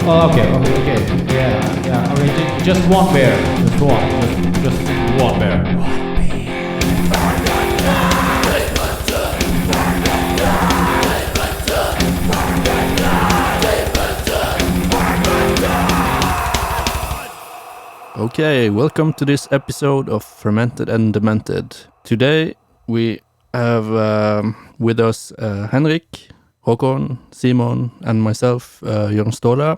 Oh, okay. Yeah. Okay, just one bear. Just one bear. Okay, welcome to this episode of Fermented and Demented. Today we have with us Henrik, Håkon, Simon, and myself, Jørn Ståle.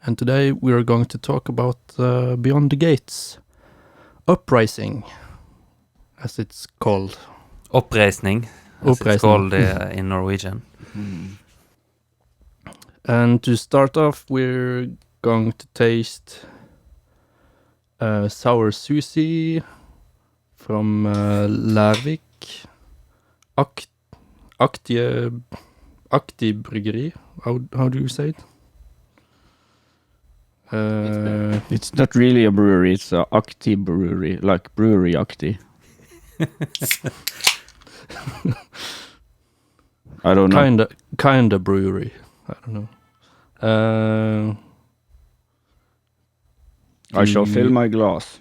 And today we are going to talk about Beyond the Gates, Uprising, as it's called. Uprising, as it's called in Norwegian. And to start off, we're going to taste sour sushi from Larvik, Akti Bryggeri. How do you say it? It's not really a brewery, it's a Akti brewery, like brewery Akti. I don't know. Kinda brewery. I don't know. I shall fill my glass.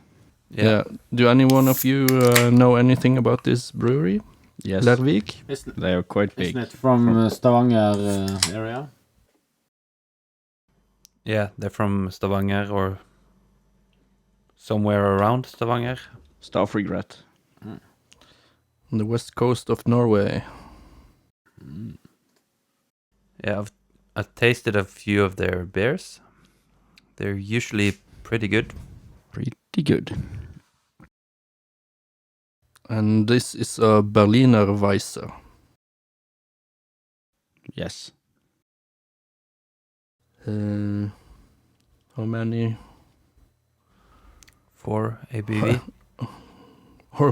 Yeah. Do any one of you know anything about this brewery? Yes. Larvik? They are quite big. Isn't it from Stavanger area? Yeah, they're from Stavanger or somewhere around Stavanger. Staff regret. On the west coast of Norway. Yeah, I've tasted a few of their beers. They're usually pretty good. Pretty good. And this is a Berliner Weisse. Yes. How many? 4 ABV. How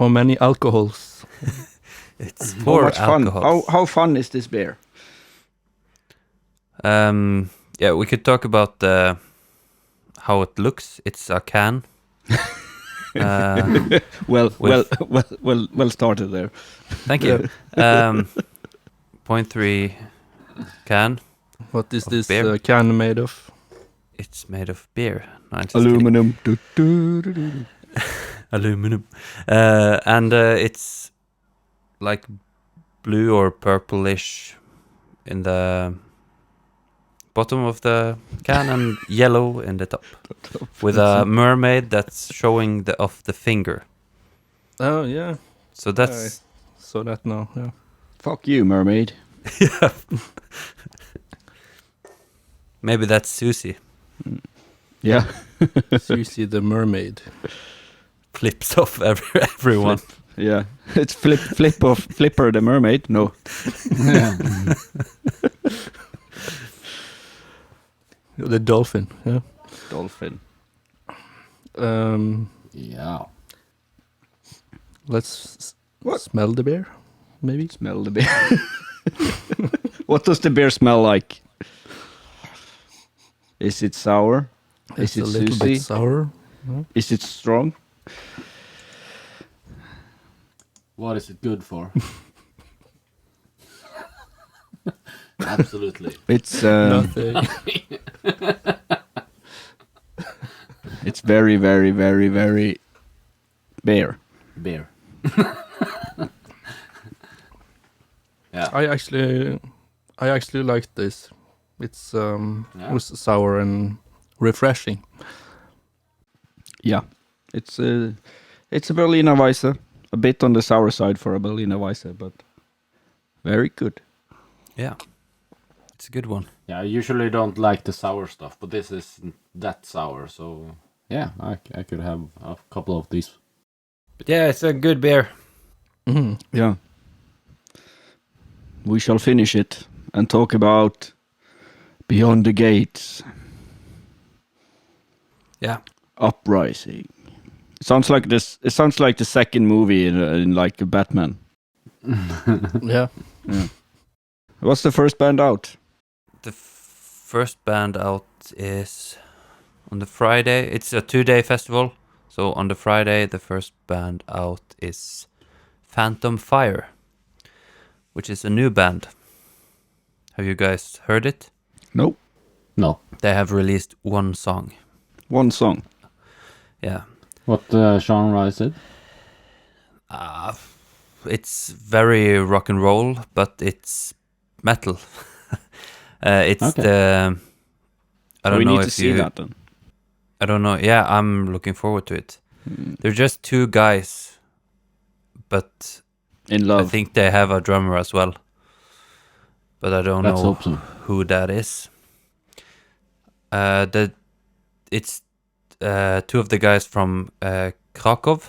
many alcohols? It's How 4 much fun? alcohols. How fun is this beer? Yeah, we could talk about how it looks. It's a can. Well started there. Thank you. 0.3 can. What is this beer. can made of? It's made of beer. No, I'm just kidding. Aluminum. Aluminum. And it's like blue or purplish in the bottom of the can and yellow in the top. With a mermaid that's showing off the finger. Oh, yeah. So that's... So that now, yeah. Fuck you, mermaid. Yeah. Maybe that's Susie. Yeah. Susie the mermaid. Flips off everyone. Yeah. It's Flipper the mermaid. No. The dolphin, yeah. Dolphin. Yeah. Let's smell the beer, maybe? Smell the beer. What does the beer smell like? Is it sour? It's Is it a little juicy? bit sour. Is it strong? What is it good for? Absolutely. It's Nothing. it's very, very, very, very beer. Beer. Yeah. I actually like this. It's it was sour and refreshing. Yeah, it's a Berliner Weisse, a bit on the sour side for a Berliner Weisse, but very good. Yeah. It's a good one. Yeah, I usually don't like the sour stuff, but this isn't that sour, so yeah, I could have a couple of these. But yeah, it's a good beer. Mm. Yeah. We shall finish it and talk about Beyond the Gates. Yeah. Uprising. It sounds like this. It sounds like the second movie in like Batman. Yeah. What's the first band out? The first band out is on the Friday. It's a 2-day festival. So on the Friday, the first band out is Phantom Fire, which is a new band. Have you guys heard it? Nope. No. They have released one song. One song. Yeah. What genre is it? It's very rock and roll, but it's metal. It's Okay. the. I So don't we know need to if see you. that then. I don't know. Yeah, I'm looking forward to it. They're just two guys, but In love. I think they have a drummer as well. But I don't Let's know hope so. who that is. It's two of the guys from Krakow.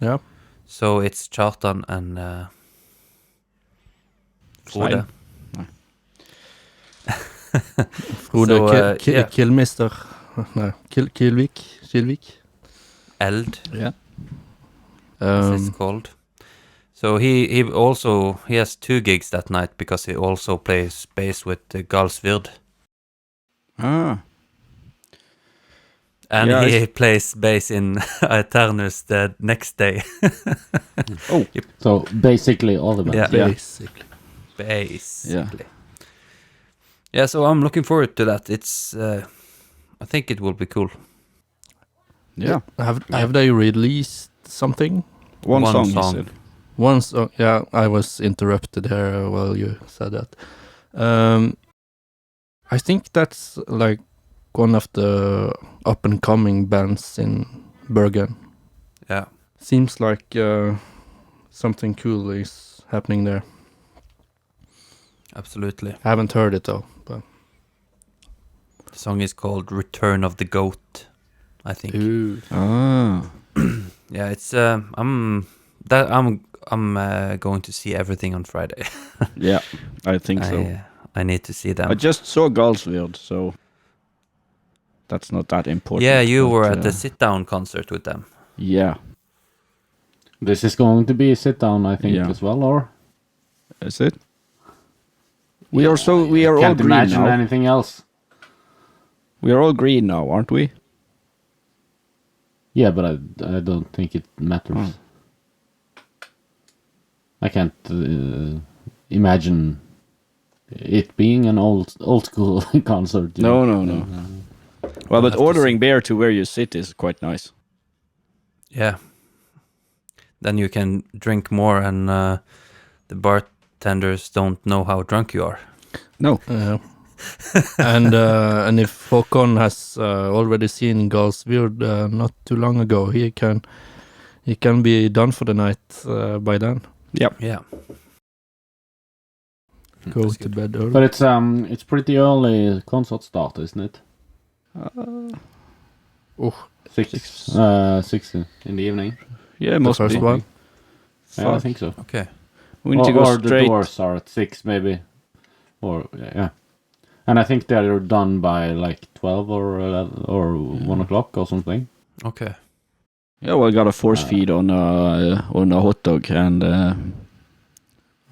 Yeah. So it's Kjartan and Frode. Frode So, yeah. Killmister. No, Kilvik. Eld, Yeah. as it's called. So he has 2 gigs that night because he also plays bass with Galsvyrd. Ah. And Yeah, he plays bass in Aeternus the next day. Oh. So basically all the bands. Yeah. Basically. Basically. Yeah, so I'm looking forward to that. It's I think it will be cool. Yeah. Have they released something? One song, he song. said. One song. Yeah, I was interrupted here while you said that. I think that's like one of the up and coming bands in Bergen. Yeah. Seems like something cool is happening there. Absolutely. I haven't heard it though, but The song is called Return of the Goat, I think. ooh. Ah. Yeah, it's I'm going to see everything on Friday. Yeah, I think so. I need to see them. I just saw Galsvyrd, so that's not that important. Yeah, you but, were at the sit-down concert with them. Yeah. This is going to be a sit down, I think, Yeah. as well, or Is it? We are all can't green imagine now. anything else. We are all green now, aren't we? Yeah, but I don't think it matters. Oh. I can't imagine it being an old school concert. you No, know. no. Well, but have to ordering beer to where you sit is quite nice. Yeah. Then you can drink more and the bartenders don't know how drunk you are. No. And if Håkon has already seen Galsvyrd not too long ago, he can be done for the night by then. Yep. Yeah. Go That's to good. bed early. But it's pretty early concert start, isn't it? Six in the evening. Yeah, must first be. one. Yeah, I Fuck. think so. Okay. We need to go or the straight. doors are at 6 maybe, or yeah. And I think they're done by like 12 or 11, or 1 o'clock or something. Okay. Yeah, well, I got a force feed on a hot dog and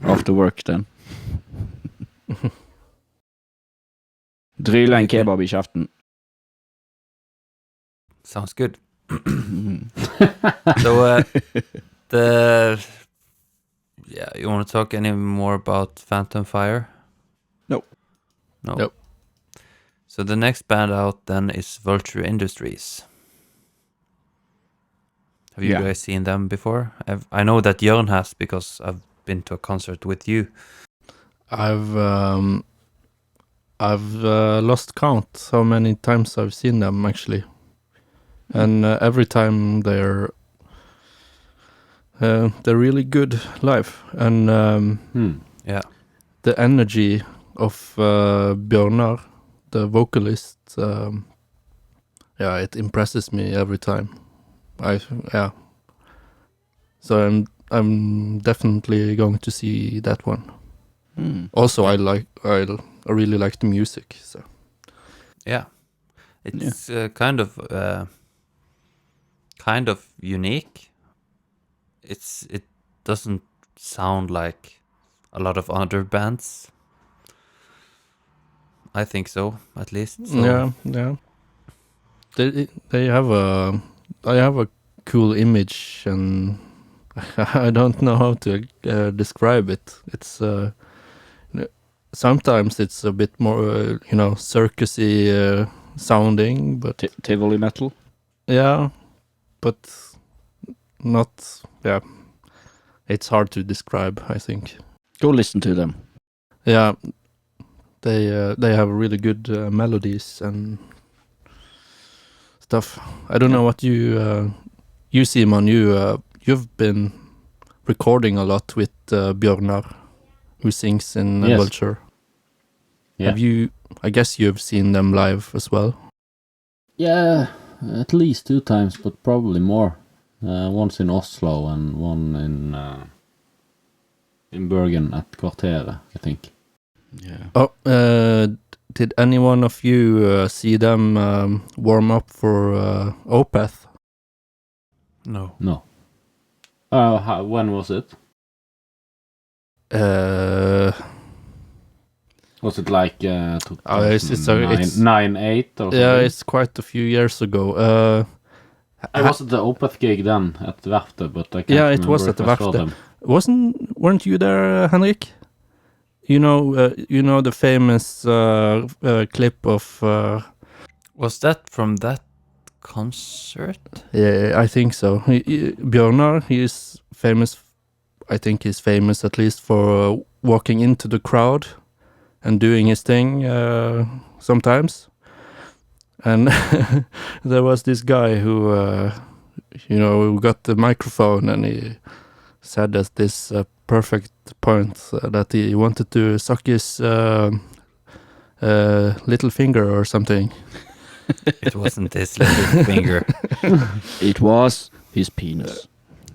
after work then. Drille en kebab i kjeften. Sounds good. So you want to talk any more about Phantom Fire? No. Nope. So the next band out then is Vulture Industries. Have you Yeah. guys seen them before? I know that Jörn has because I've been to a concert with you. I've lost count how many times I've seen them actually, and every time they're really good live, and Yeah. the energy of Bjørnar, the vocalist, it impresses me every time. So I'm definitely going to see that one. Also, I really like the music. So Yeah. It's kind of unique. It doesn't sound like a lot of other bands. I think so, at least. So. yeah. They have a cool image, and I don't know how to describe it. It's sometimes it's a bit more, circusy sounding, but Tivoli metal. yeah, but not. Yeah, it's hard to describe, I think. Go listen to them. Yeah, they have really good melodies and stuff. I don't know what you Simon, you've been recording a lot with Bjørnar, who sings in Yes. Vulture. Yeah. Have you? I guess you've seen them live as well. Yeah, at least 2 times, but probably more. Once in Oslo and one in Bergen at Kvarteret, I think. Yeah. Oh, did any one of you see them warm up for Opeth? No. No. When was it? Was it like it's 9, 8 or something? Yeah, it's quite a few years ago. I was at the Opeth gig then at Verftet, but I can't Yeah, it remember was at if the I saw Verftet. them. Weren't you there, Henrik? You know the famous clip of. Was that from that concert? Yeah, I think so. Bjørnar, he is famous. I think he's famous at least for walking into the crowd and doing his thing sometimes. And there was this guy who, who got the microphone and he said at this perfect point that he wanted to suck his little finger or something. It wasn't his little finger. It was his penis.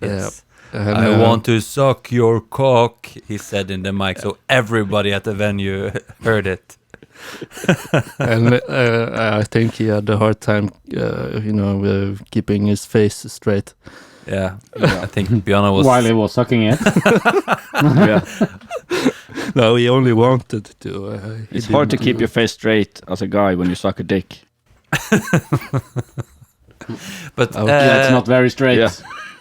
Yes. And, I want to suck your cock, he said in the mic, so everybody at the venue heard it. and I think he had a hard time, keeping his face straight. Yeah. I think Bjørnar was... While he was sucking it. Yeah. No, he only wanted to. It's hard to keep your face straight as a guy when you suck a dick. But Yeah, it's not very straight. Yeah.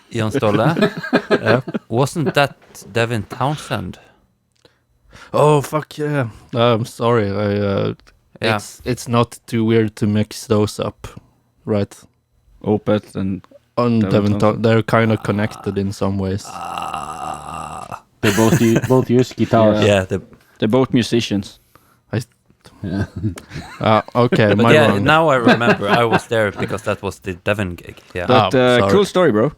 Jan Ståle, wasn't that Devin Townsend? Oh fuck yeah! I'm sorry. Yeah. It's not too weird to mix those up, right? Opeth and On Devin Devin, Townsend. they're kind of connected in some ways. They both use guitars. Yeah, they're both musicians. Yeah. Okay, but my yeah, wrong. now I remember. I was there because that was the Devin gig. Yeah. But sorry. cool story, bro.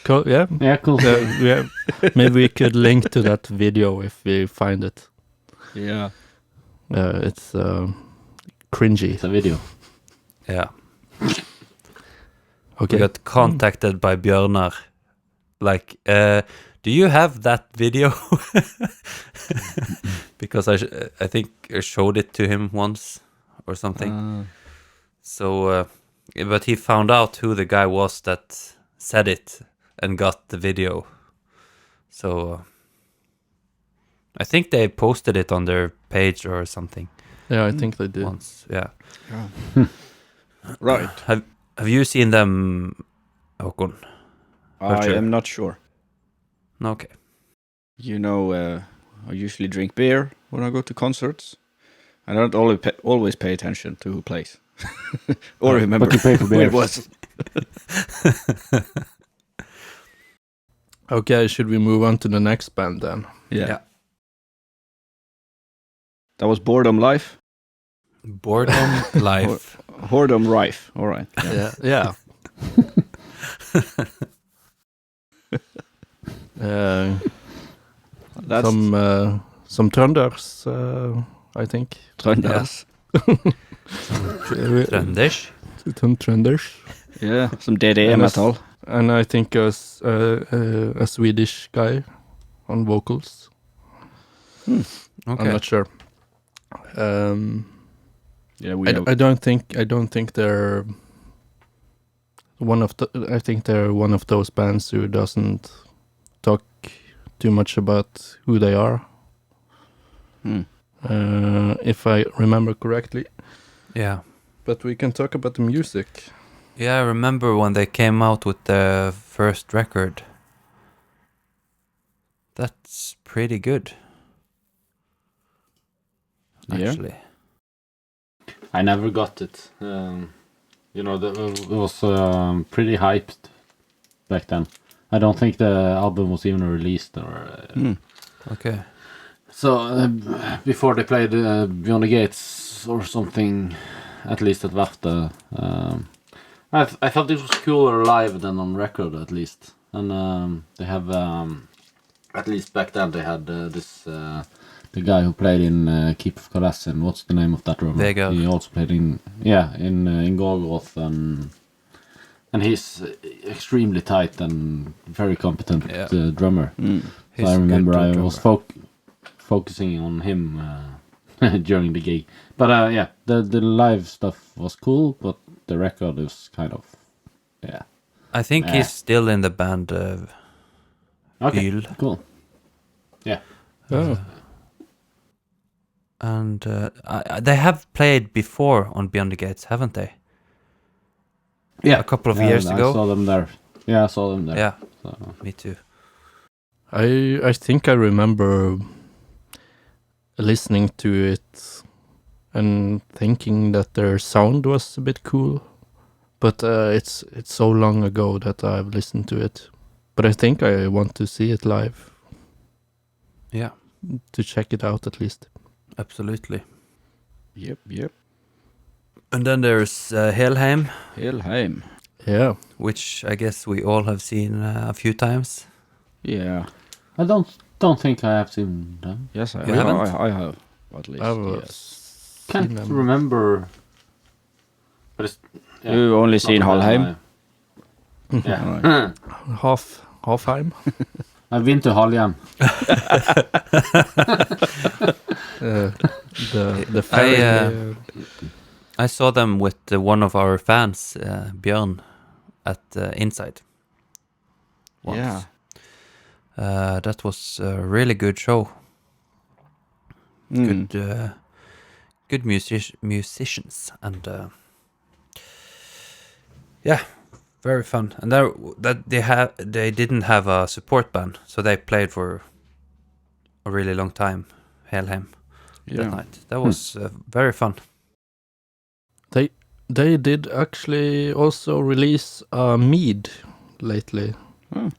Cool, yeah. Yeah, cool. Yeah. Maybe we could link to that video if we find it. Yeah. It's cringy. It's a video. Yeah. Okay. We got contacted by Bjørnar. Like, do you have that video? Because I think I showed it to him once or something. So, but he found out who the guy was that said it and got the video. So, I think they posted it on their page or something Yeah, I think they did. once. Yeah. Right. Have you seen them, Håkon? I sure. am not sure. Okay. You know, I usually drink beer when I go to concerts. I don't always pay attention to who plays. Or remember But you pay for who it beers. was. Okay, should we move on to the next band then? Yeah. That was Boredom Life. Boredom Life. Whoredom Rife. All right. Yeah. Yeah. That's some Trønders, I think. Trønders. Trøndish. Some Trønders. Yeah. Some DDE And metal. And I think a Swedish guy on vocals. I'm Okay. not sure. Yeah, we know. I don't think they're one of the. I think they're one of those bands who doesn't talk too much about who they are. If I remember correctly. Yeah. But we can talk about the music. Yeah, I remember when they came out with the first record. That's pretty good. Yeah. actually. I never got it. It was pretty hyped back then. I don't think the album was even released, or Okay. so before they played Beyond the Gates or something, at least at Varte. I thought it was cooler live than on record, at least. And they have, at least back then, they had the guy who played in Keep of Karassin. What's the name of that drummer? Vegard. He also played in Gorgoroth, and he's extremely tight and very competent drummer. Mm. So I remember I was drummer. focusing on him during the gig. But the live stuff was cool, but the record is kind of I think Nah. he's still in the band okay. Yule. Cool. Yeah. Oh, And they have played before on Beyond the Gates, haven't they? Yeah. A couple of years I ago. saw them there. Yeah, I saw them there. Yeah, So, me too. I think I remember listening to it and thinking that their sound was a bit cool, but it's so long ago that I've listened to it. But I think I want to see it live Yeah, to check it out at least. absolutely. Yep. And then there's Helheim, Helheim. Yeah, which I guess we all have seen a few times. Yeah. I don't think I have seen them. Yes, You haven't? I have, at least. I've Yes. seen Can't them. remember. But it's You've only seen not Halheim? Yeah. Alright. Halfheim. I've been to Halheim. The ferry. I saw them with one of our fans, Björn, at Inside. Once. Yeah. That was a really good show. Mm. Good musicians, and very fun. And they didn't have a support band, so they played for a really long time. Helheim that night. That was very fun. They did actually also release a mead lately.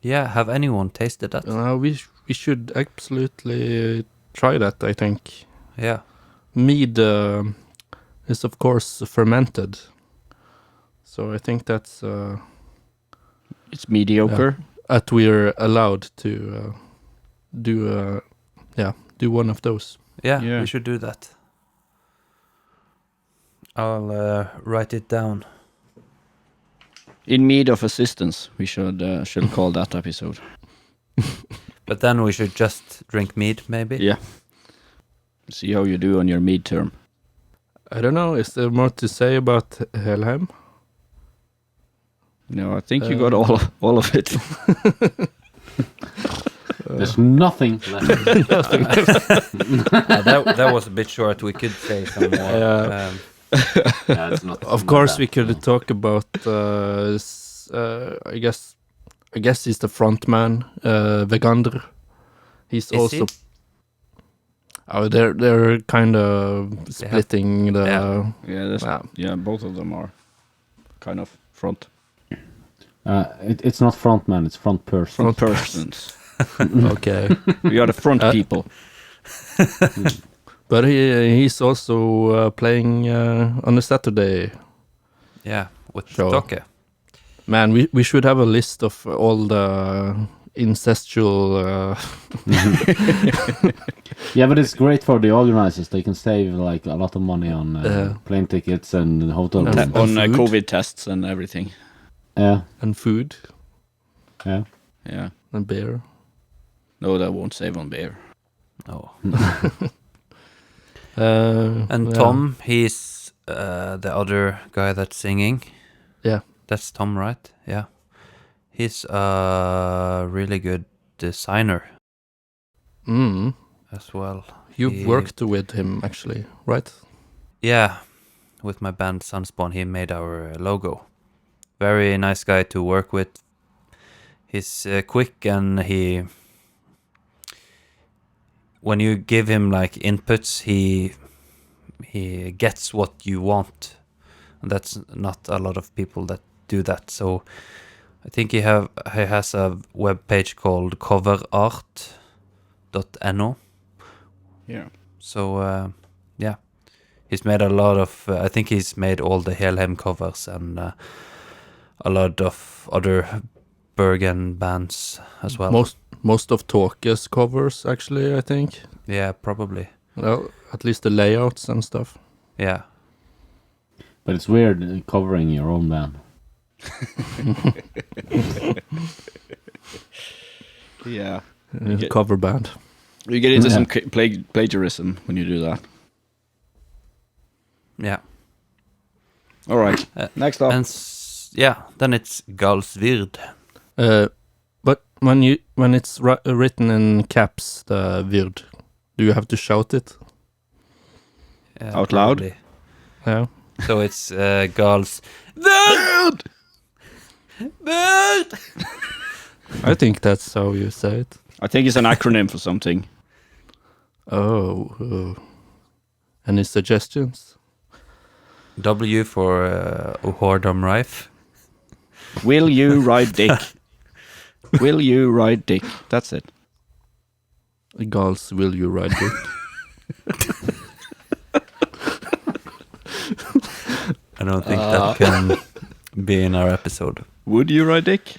Yeah, have anyone tasted that? We should absolutely try that, I think. Yeah. Mead is of course fermented, so I think that's It's mediocre. that we're allowed to do one of those. Yeah, Yeah. we should do that. I'll write it down. In need of assistance, we should call that episode. But then we should just drink mead, maybe? Yeah. See how you do on your midterm. I don't know, is there more to say about Helheim? No, I think you got all of it. There's nothing left. That was a bit short. We could say some more. Yeah. Yeah, it's not. Of course, we could talk about. I guess he's the front man, Vegander. He's Is also. he? Oh, they're kind of splitting the. Yeah, both of them are kind of front It's not front man. It's front person. persons. Okay, We are the front people. but he's also playing on a Saturday. Yeah, with Sure. Toke. Man, we should have a list of all the incestual. Yeah, but it's great for the organizers. They can save like a lot of money on plane tickets and hotel And rooms. On food. COVID tests and everything. Yeah, And food yeah. Yeah. and beer. No, that won't save on beer. Oh. And yeah. Tom, he's the other guy that's singing. Yeah. That's Tom, right? Yeah. He's a really good designer Mm. as well. You've He- worked with him actually, right? Yeah, with my band Sunspawn, he made our logo. Very nice guy to work with. He's quick, and when you give him like inputs, he gets what you want. And that's not a lot of people that do that. So I think he has a web page called coverart.no. Yeah. So yeah, he's made a lot of. I think he's made all the Helheim covers and a lot of other Bergen bands as well. Most of Tåke's covers, actually, I think. Yeah, probably. Well, at least the layouts and stuff. Yeah. But it's weird covering your own band. Yeah. Cover band. You get into some plagiarism when you do that. Yeah. All right. Next up. And then it's Galsvird. But when it's written in caps, the Vird, do you have to shout it? Out loud? Probably. Yeah. So it's Gals Vird! Vird! I think that's how you say it. I think it's an acronym for something. Oh. Any suggestions? W for Ohordom Rife. Will you ride dick? Will you ride dick? That's it. Gals, will you ride dick? I don't think that can be in our episode. Would you ride dick?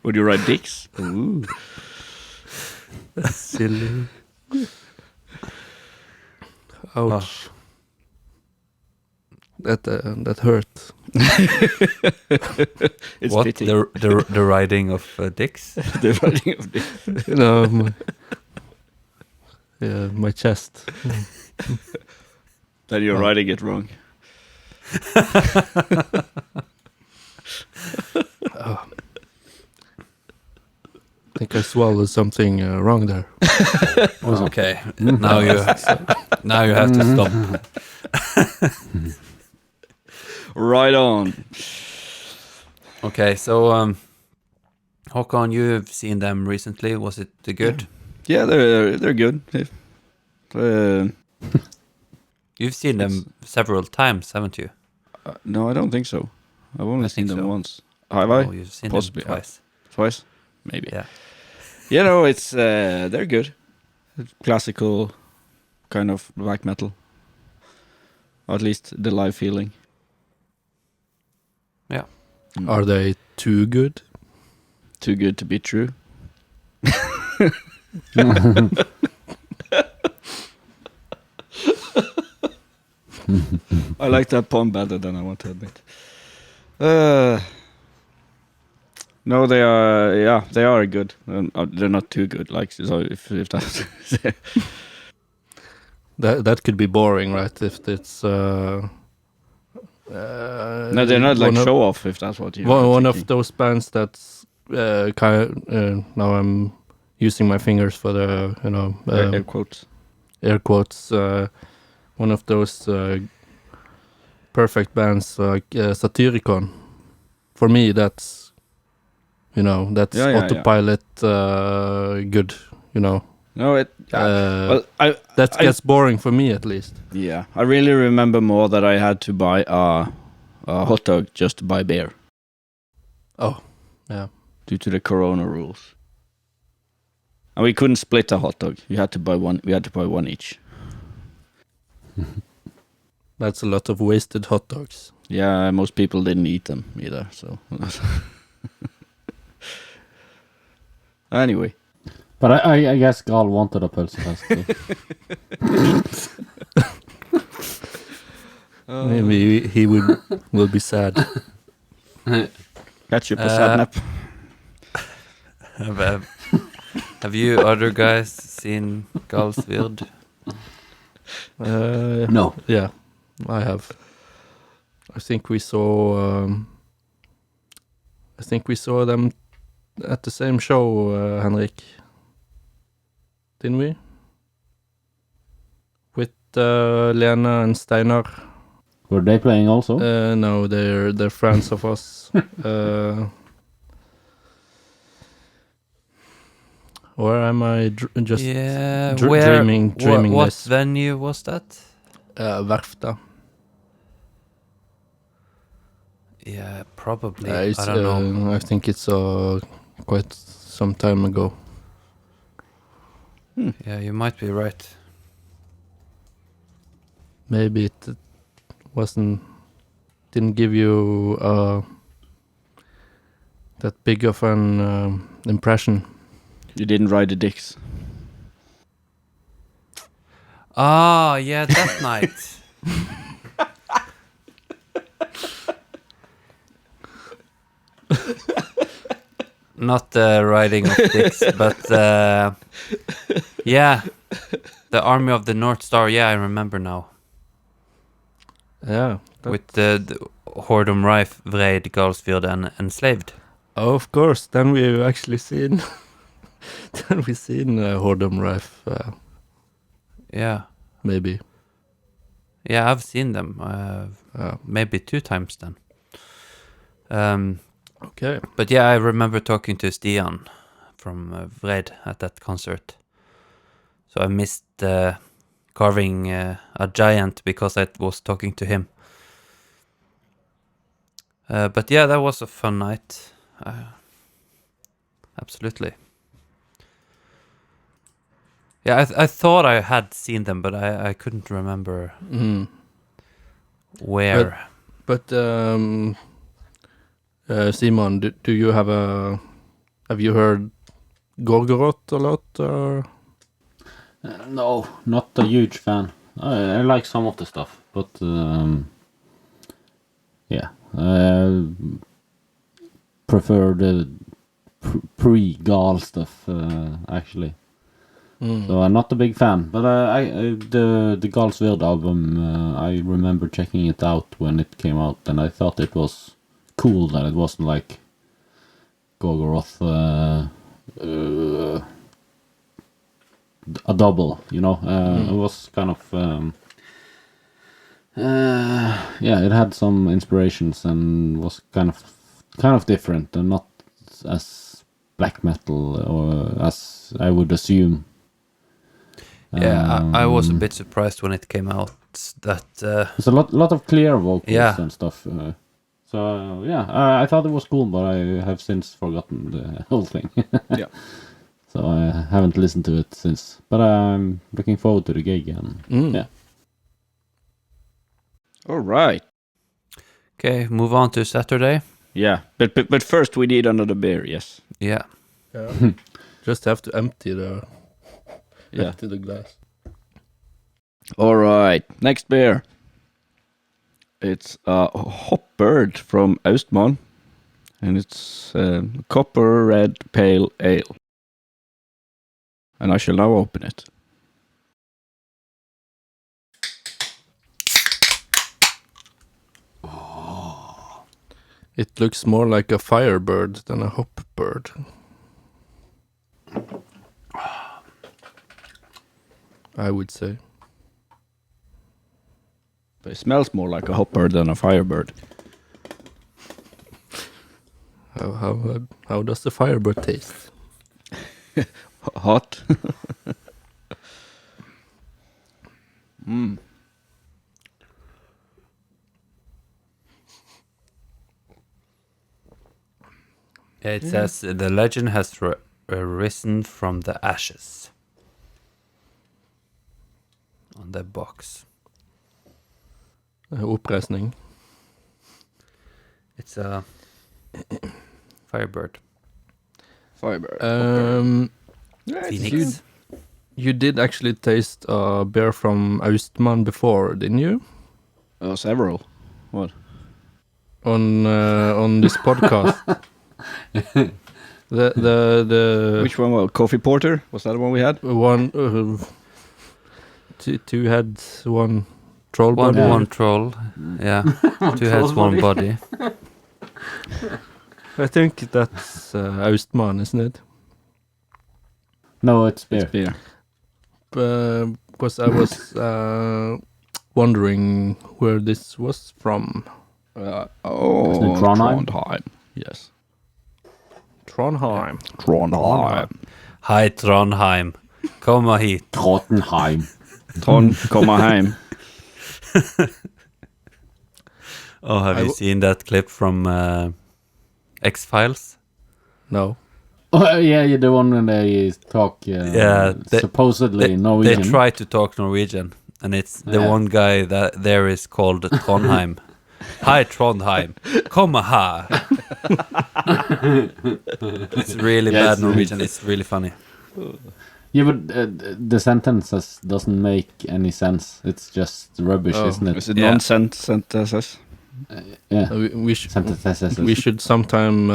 Would you ride dicks? Ooh. That's silly. Ouch. That hurt. It's What? pity. The riding of dicks? The riding of dicks. My chest. That you're riding it wrong. I think I swallowed something wrong there. Okay. Now you have to stop. Right on. Okay, so Håkon, you've seen them recently. Was it good? Yeah, they're good. You've seen them several times, haven't you? No, I don't think so. I've only seen them so. once. Have I? Oh, you've seen Possibly, them twice. Twice? Maybe. Yeah. You know, it's they're good. Classical kind of black metal. Or at least the live feeling. Yeah. Are they too good? Too good to be true. I like that pun better than I want to admit. No, they are. Yeah, they are good. They're not too good. Like, so if that's That could be boring, right? If it's no, they're not like show off. If that's what you. One of those bands that's now I'm using my fingers for the air quotes. Air quotes. One of those perfect bands like Satyricon. For me, that's autopilot good. No, it. Well, that gets boring for me at least. Yeah, I really remember more that I had to buy a hot dog just to buy beer. Oh, yeah. Due to the Corona rules, and we couldn't split a hot dog. You had to buy one. We had to buy one each. That's a lot of wasted hot dogs. Yeah, most people didn't eat them either. So anyway. But I guess Gal wanted a pølsefest. Maybe he will be sad. Catch you på sadnap. Have you other guys seen Galsvird? No. Yeah, I have. I think we saw them at the same show, Henrik. Didn't we? With Lena and Steinar. Were they playing also? No, they're friends of Or am I just Yeah, dreaming what this? venue was that? Verfta. Yeah, probably. It's, I don't know. I think it's quite some time ago. Yeah, you might be right. Maybe it didn't give you that big of an impression. You didn't ride the dicks. Ah, yeah, that night. Not the riding of dicks, but yeah, the Army of the North Star. Yeah, I remember now. Yeah. With the Hordom Rife, Vreid, Galsfjord, and Enslaved. Oh, of course. Then we've actually seen. Then we've seen Hordom Rife. Yeah. Maybe. Yeah, I've seen them. Maybe 2 times then. Okay. But yeah, I remember talking to Stian from Vreid at that concert. So I missed carving a giant because I was talking to him. But yeah, that was a fun night. Absolutely. Yeah, I thought I had seen them, but I couldn't remember where. But Simon, do you have you heard Gorgoroth a lot? Or? No, not a huge fan. I like some of the stuff, but yeah, prefer the pre-Gal stuff actually. So I'm not a big fan, but the Galsverd album, I remember checking it out when it came out, and I thought it was cool that it wasn't like Gorgoroth a double, you know. It was kind of yeah, it had some inspirations and was kind of different and not as black metal or as I would assume. Yeah, I was a bit surprised when it came out that there's a lot of clear vocals Yeah. and stuff. So yeah, I thought it was cool, but I have since forgotten the whole thing. Yeah. So I haven't listened to it since. But I'm looking forward to the gig and yeah. All right. okay, move on to Saturday. Yeah, but first we need another beer. Yes. Yeah. Just have to empty the glass. All right. Next beer. It's a Hopbird from Austmann, and it's copper red pale ale. And I shall now open it. It looks more like a firebird than a hopbird. I would say. But it smells more like a Hopbird than a Firebird. How does the firebird taste? Hot. Yeah, it says the legend has risen from the ashes on the box. Uprising. It's a firebird. Firebird. Phoenix. You did actually taste a beer from Austmann before, didn't you? Several. What? On this podcast. the Which one? Well, Coffee Porter? Was that the one we had? one two heads, one troll body. One troll. Yeah. 2 heads, 1 body. I think that's Austmann, isn't it? No, it's beer. It's beer. Because I was wondering where this was from. Isn't it Trondheim? Trondheim. Yes. Trondheim. Trondheim. Hi Trondheim, komma hit. Trottenheim. Trond, komma heim. Oh, have you seen that clip from X-Files? No. Oh, yeah, the one when they talk supposedly Norwegian. They try to talk Norwegian, and it's the Yeah. one guy that there is called Trondheim. Hi Trondheim, komma ha. It's really Yeah, bad it's- Norwegian. It's really funny. Yeah, but the sentences doesn't make any sense. It's just rubbish, Oh, isn't it? Is it Yeah. nonsense sentences? Yeah. We should Sentences. we should sometime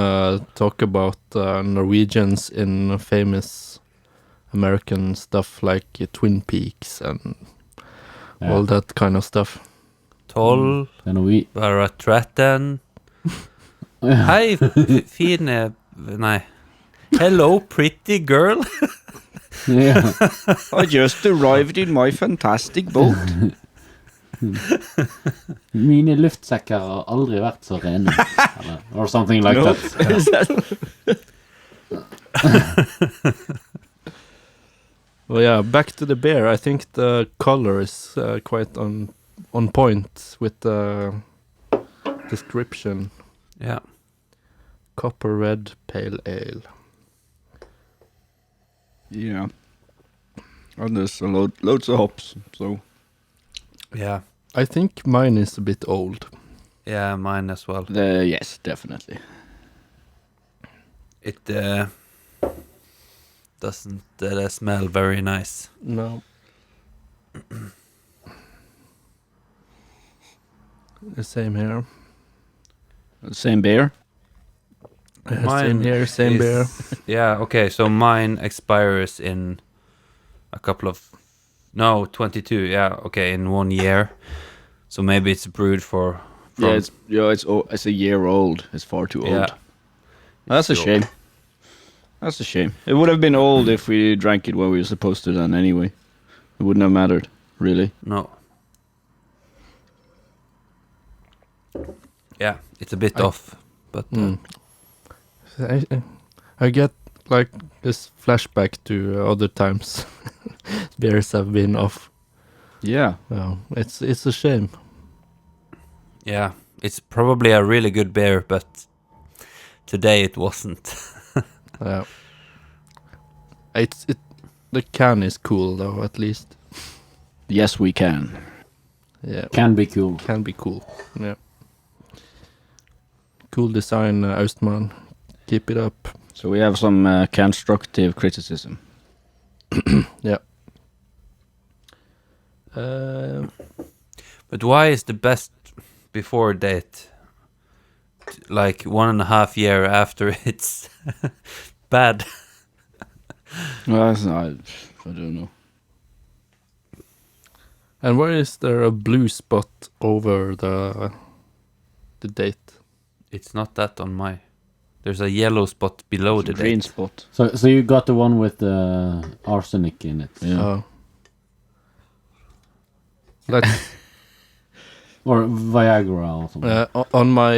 talk about Norwegians in famous American stuff like Twin Peaks and all that kind of stuff. 12, Then we. bara 13. Hei, fine... Nei. Hello, pretty girl. Yeah. I just arrived in my fantastic boat. Mine luftsekker har aldri vært så rene. Or something like No. that. Well, yeah, back to the beer. I think the color is quite on point with the description. Yeah. Copper red pale ale. Yeah. And there's loads of hops, so... Yeah. I think mine is a bit old. Yeah, mine as well. Yes, definitely. It doesn't smell very nice. No. The same here. Same beer? Same here, same is- beer. Yeah, okay, so mine expires in a couple of... No, 22, yeah, okay, in 1 year. So maybe it's brewed for... from- It's a year old. It's far too old. Yeah. That's a So- shame. That's a shame. It would have been old if we drank it when we were supposed to then anyway. It wouldn't have mattered, really. No. Yeah, it's a bit off, but... I get like this flashback to other times beers have been off. Yeah. Oh, it's a shame. Yeah, it's probably a really good beer, but today it wasn't. Yeah. The can is cool though, at least. Yes, we can. Yeah, Can be cool. can be cool. Yeah. Cool design, Austman. Keep it up. So we have some constructive criticism. Yeah. But why is the best before date like 1.5 year after it's bad? Well, I don't know. And why is there a blue spot over the date? It's not that on my... There's a yellow spot below the Green date. spot. So you got the one with the arsenic in it. Yeah. Oh. That's Or Viagra or something. on my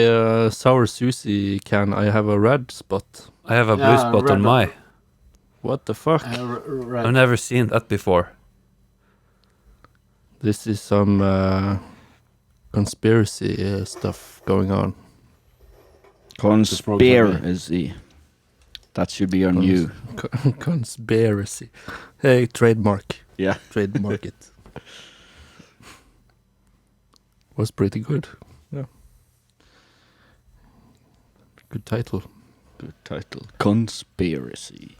sour sushi can. I have a red spot. I have a blue Yeah, spot on red- my... What the fuck? I've never seen that before. This is some conspiracy stuff going on. Conspiracy. That should be our new. Conspiracy. Hey, trademark. Yeah. Trademark it. Was pretty good. Yeah. Good title. Good title. Conspiracy.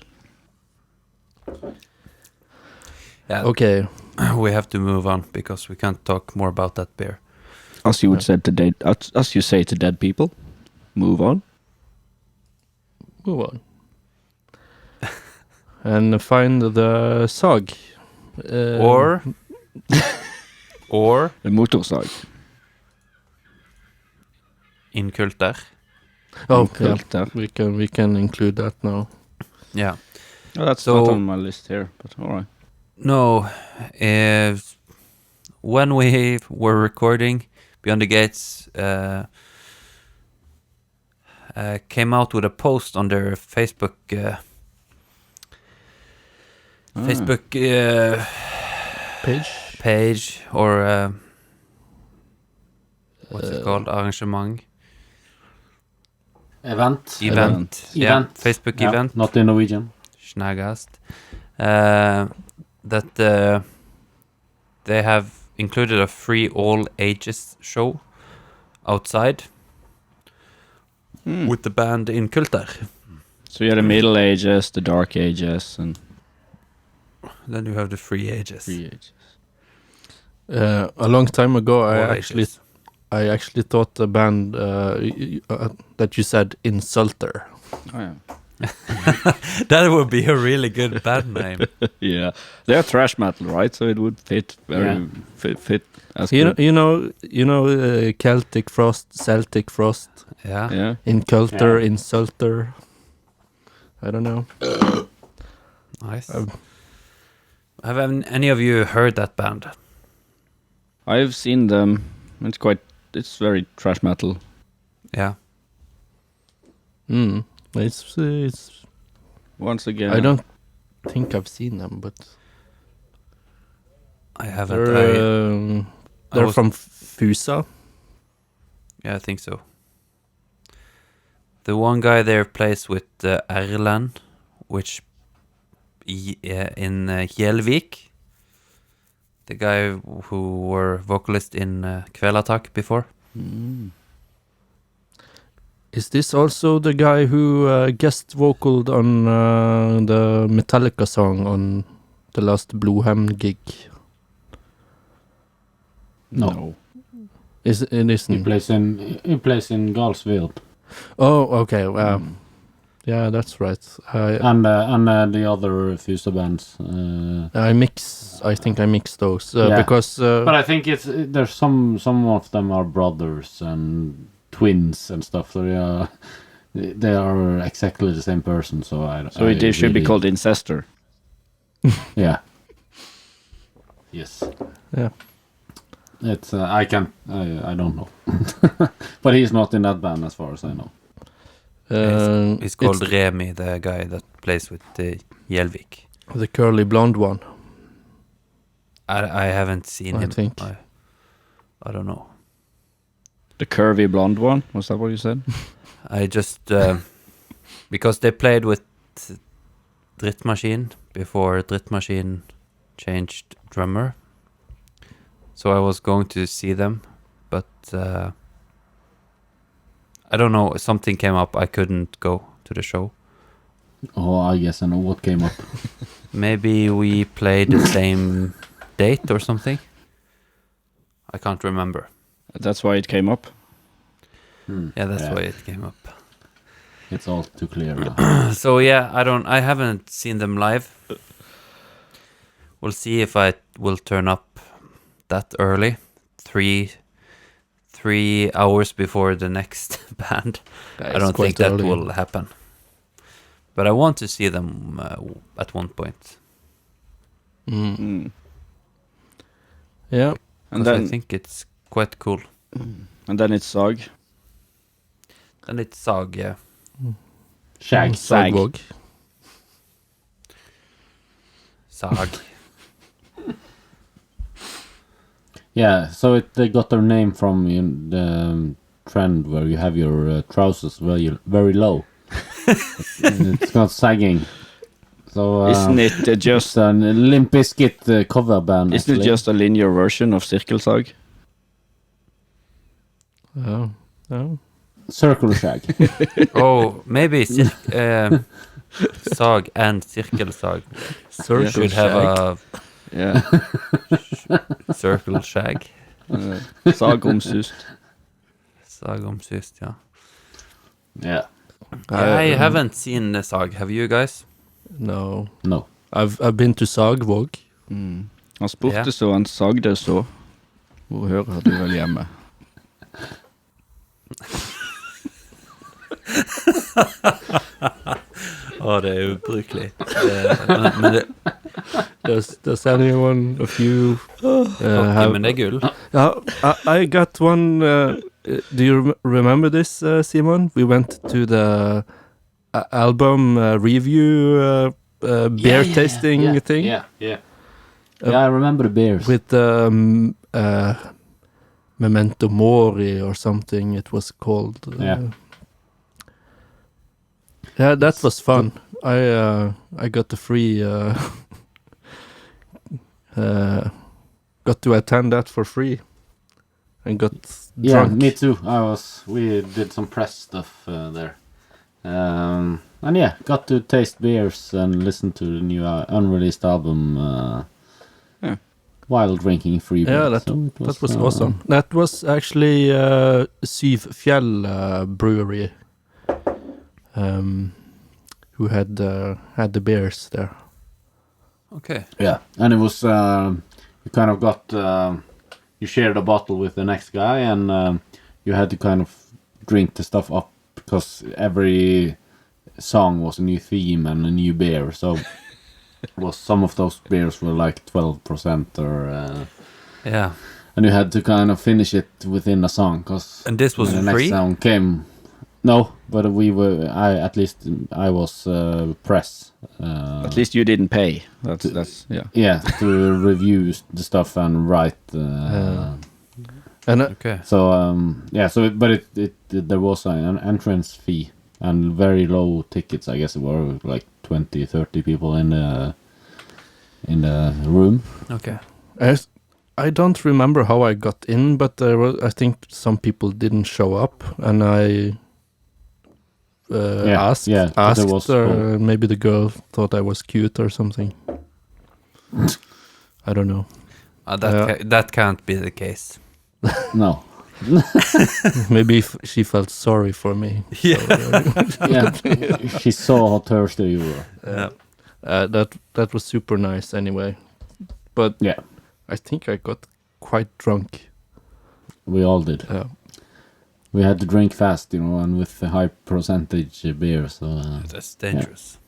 Yeah, Okay. we have to move on because we can't talk more about that beer. As you would say to dead, as you say to dead people, move on. Move on. And find the SAG. Or The motorsag. Inkulter. Oh, Inkulter. yeah. We can include that now. Yeah. Oh, that's So- not on my list here, but all right. No, when we were recording, Beyond the Gates came out with a post on their Facebook Facebook page or what's it called? Arrangement. Event. Yeah, Event. Facebook Yeah, event. not in Norwegian. Snagast. That they have included a free all ages show outside with the band in Kulter. So you have the Middle Ages, the Dark Ages, and Then you have the free ages. Free Ages. A long time ago, All ages. I actually thought the band that you said Insulter. Oh, yeah. That would be a really good band name. Yeah, they're thrash metal, right? So it would fit fit as good. You know, Celtic Frost, Celtic Frost, Yeah. Yeah, Inculter, Yeah. Insulter. I don't know. Nice. Have any of you heard that band? I've seen them. It's very thrash metal. Yeah. It's. Once again, I don't think I've seen them, but I haven't. they're was- from Fusa. Yeah, I think so. The one guy there plays with Erland, which in Hjelvik. The guy who were vocalist in Kvelertak before. Is this also the guy who guest vocaled on the Metallica song on the last Blodhemn gig? No. It He isn't. plays in Galsveld. Oh, okay. Yeah, that's right. And the other Fusa bands. I think I mix those Yeah. because But I think there's some of them are brothers and twins and stuff. So they are exactly the same person. So they should be really- called Incester. Yeah. Yes. yeah. It's I don't know. But he's not in that band as far as I know. He's called it's Remi, the guy that plays with Hjelvik. the curly blonde one. I haven't seen I him. think. I don't know. The curvy blonde one. Was that what you said? I just because they played with Drittmaskin before Drittmaskin changed drummer. So I was going to see them, but I don't know, something came up. I couldn't go to the show. Oh, I guess I know what came up. Maybe we played the same date or something. I can't remember. That's why it came up. Yeah, that's why it came up. It's all too clear now. So yeah, I haven't seen them live. We'll see if I will turn up that early. 3 hours before the next band. I don't think that will happen. But I want to see them at one point. Yeah. And 'Cause then I think it's quite cool. and then it's Sag. And it's Sag, yeah. Shag. Sagvåg. Sag. Yeah, so they got their name from the trend where you have your trousers very low. It's not sagging. So Isn't it just it's an Limp Bizkit cover band? isn't it actually. just a linear version of Cirkelsag? Oh. Circle Shag? Oh, maybe Sag and Cirkelsag Circle should have a Yeah. circle shag. Sagomsust. Sagomsyst, yeah. Yeah. I haven't seen the Sag. Have you guys? No. No. I've been to Sagvåg. Han spurte Ja. så, han sagde så. Hvor hører du vel hjemme? Å, det er ubrukelig. Men det, Does anyone of you have? men det er gull. I got one. Do you remember this, Simon? We went to the album review beer tasting thing. Yeah. Yeah, I remember the beers. With Memento Mori or something it was called. Yeah, that was fun. I got the free got to attend that for free and got drunk. Me too. We did some press stuff there. And yeah, got to taste beers and listen to the new unreleased album while drinking free beer. Yeah, that was awesome. That was actually Syv Fjell brewery who had the beers there. Okay. Yeah, and it was you kind of got you shared a bottle with the next guy, and you had to kind of drink the stuff up because every song was a new theme and a new beer. So some of those beers were like 12% or Yeah. and you had to kind of finish it within a song because And this was when the free? next song came. No, but I was press. At least you didn't pay. That's yeah. Yeah, to review the stuff and write. And Okay. So but there was an entrance fee and very low tickets. I guess it were like 20, 30 people in the room. Okay. I don't remember how I got in, but I think some people didn't show up, and I asked, but there was maybe the girl thought I was cute or something. I don't know. That can't be the case. No. Maybe she felt sorry for me. Yeah. Yeah, she saw how thirsty you were. Yeah. That was super nice anyway. But Yeah, I think I got quite drunk. we all did. We had to drink fast, and with the high percentage beer. So That's dangerous.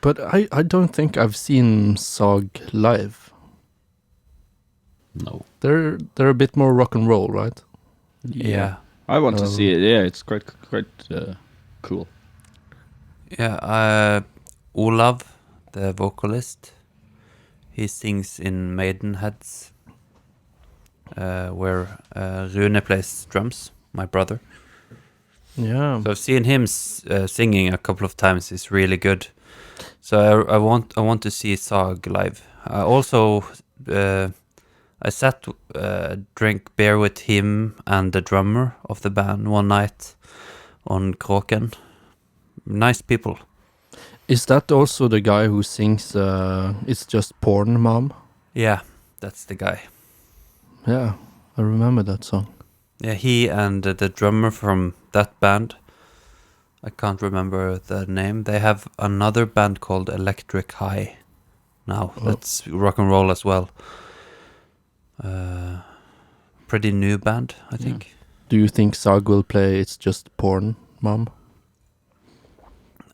But I don't think I've seen Sog live. no. They're a bit more rock and roll, right? Yeah. I want to see it. Yeah, it's quite cool. Yeah. Olav, the vocalist, he sings in Maidenheads, where Rune plays drums, my brother. Yeah. So I've seen him singing a couple of times. It's really good. So I want to see Sag live. I also I drank beer with him and the drummer of the band one night on Kråken. Nice people. Is that also the guy who sings It's Just Porn, Mom? Yeah, that's the guy. Yeah, I remember that song. Yeah, he and the drummer from that band, I can't remember the name. They have another band called Electric High now. That's rock and roll as well. Pretty new band, I think. Do you think Sag will play It's Just Porn, Mom?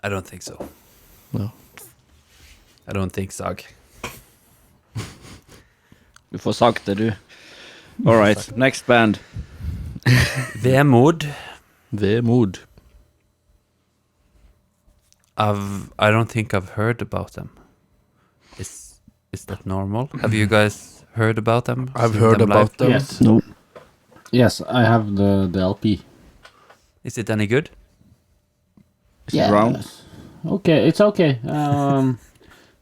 I don't think so. No. I don't think Sag. Du får sagt det, du. All right, next band. Vemod. Vemod. I don't think I've heard about them. Is that normal? Have you guys heard about them? I've Seen heard them about live? them. Yes. No. Yes, I have the LP. Is it any good? Is it round? Okay, it's okay. A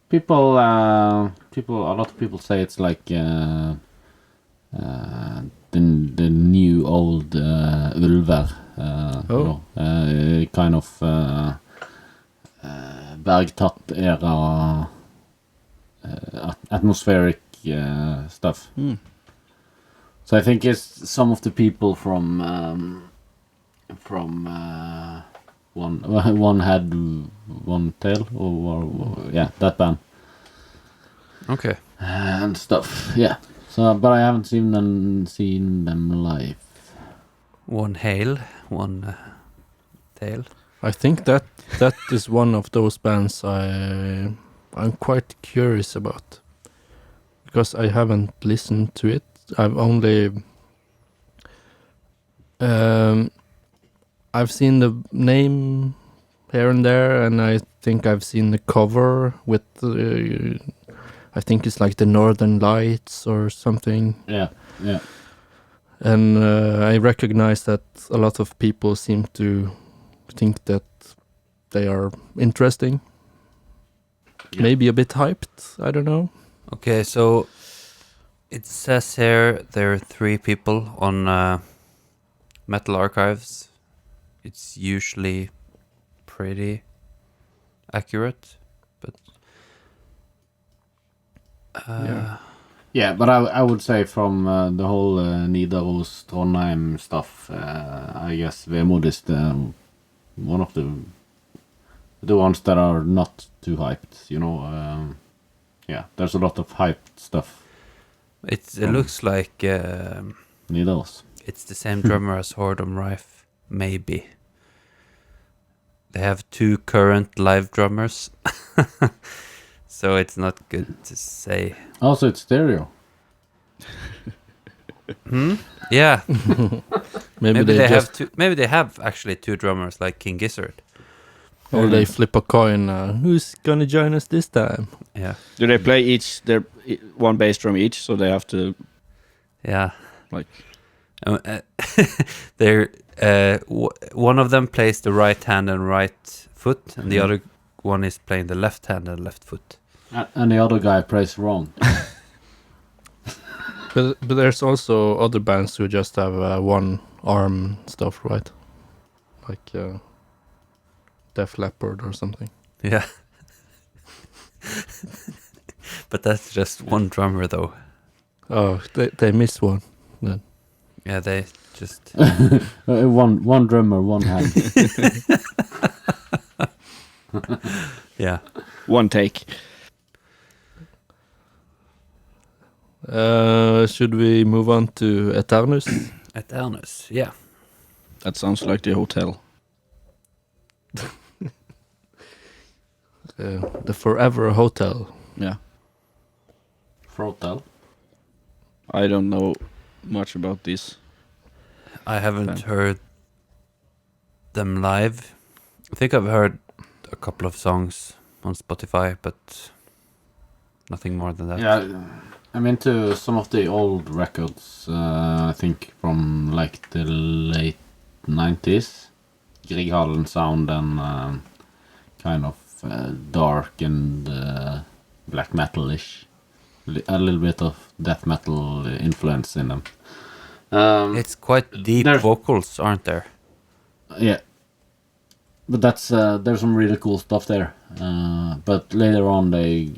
lot of people say it's like the new old Ulver. Kind of Bergtatt era atmospheric stuff. So I think it's some of the people from one head, one tail, or that band. Okay. And stuff, yeah. So, but I haven't seen them live. One hail, one tail. I think that is one of those bands I'm quite curious about, because I haven't listened to it. I've only I've seen the name here and there, and I think I've seen the cover with, I think it's like the Northern Lights or something. Yeah. And I recognize that a lot of people seem to think that they are interesting. Yeah. Maybe a bit hyped, I don't know. Okay, so it says here there are 3 people on Metal Archives. It's usually pretty accurate, but Yeah, but I would say from the whole Nidaros Trondheim stuff, I guess Vemod is one of the ones that are not too hyped. You know, yeah, there's a lot of hyped stuff. it looks like Nidaros. it's the same drummer as Hordom Rife, maybe. They have 2 current live drummers, so it's not good to say. Also, it's stereo. Yeah, Maybe maybe they they just, have 2. Maybe they have actually 2 drummers like King Gizzard. or they flip a coin. Who's gonna join us this time? Yeah, Do they play each their one bass drum each, so they have to yeah. like? They're one of them plays the right hand and right foot, and the other one is playing the left hand and left foot. And the other guy plays wrong. But there's also other bands who just have one arm stuff, right? Like Def Leppard or something. Yeah. But that's just one drummer, though. Oh, they miss one then. Yeah, they just. One drummer, one hand. Yeah. One take. Should we move on to Eternus? Eternus, yeah. That sounds like the hotel. The Forever Hotel. Yeah. Frotel. I don't know much about this. I haven't Okay. heard them live. I think I've heard a couple of songs on Spotify, but nothing more than that. Yeah, I'm into some of the old records. I think from like the late 90s. Grieghallen sound and kind of dark and black metal-ish. A little bit of death metal influence in them. It's quite deep There's- vocals, aren't there? Yeah. But that's there's some really cool stuff there. But later on they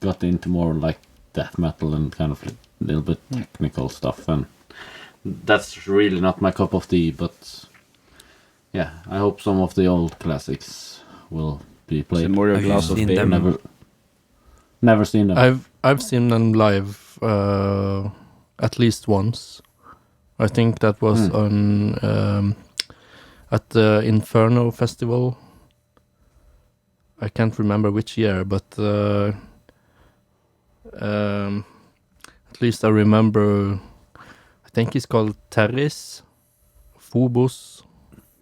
got into more like death metal and kind of a little bit technical stuff, and that's really not my cup of tea, but yeah, I hope some of the old classics will be played. More your Have you glass of seen beer. them? Never seen them. I've seen them live at least once. I think that was on at the Inferno Festival. I can't remember which year, but at least I remember. I think he's called Terris Phobos,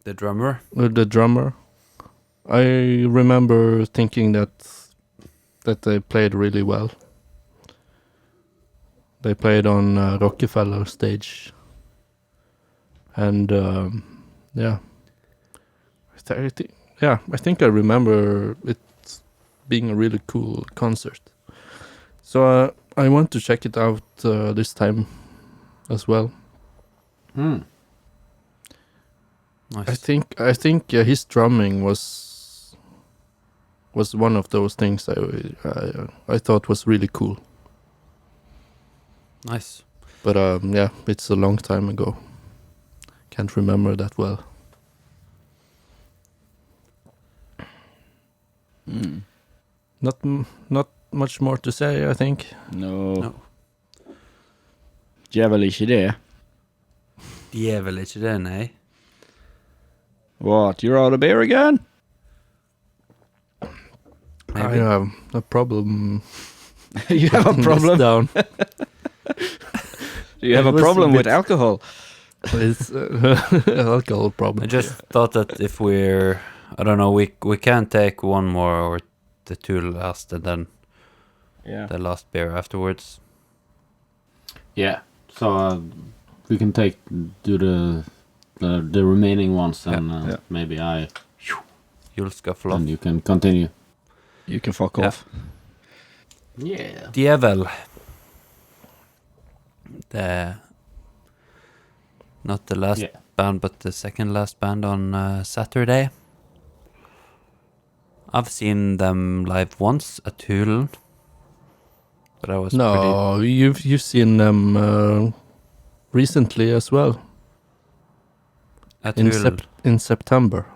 The drummer? the drummer. I remember thinking that they played really well. They played on Rockefeller stage, and yeah, I think I remember it being a really cool concert. So I want to check it out this time as well. Nice. I think his drumming was one of those things I thought was really cool. Nice. But yeah, it's a long time ago. Can't remember that well. Not much more to say, I think. No. Det är väl inte det. De är väl inte det, nej. What? You're out of beer again? Maybe. I have a problem. You have a putting this problem? down. Do you have It a was problem a with bit- alcohol? It's alcohol problem. I just thought that if we're I don't know. We can take one more or the two last, and then the last beer afterwards. Yeah. So we can do the remaining ones, and maybe You'll scuffle off. and you can continue. You can fuck off. Yeah. Djevel. Not the last band, but the second last band on Saturday. I've seen them live once at Hulen, but I was you've seen them recently as well. at in Hulen. in September.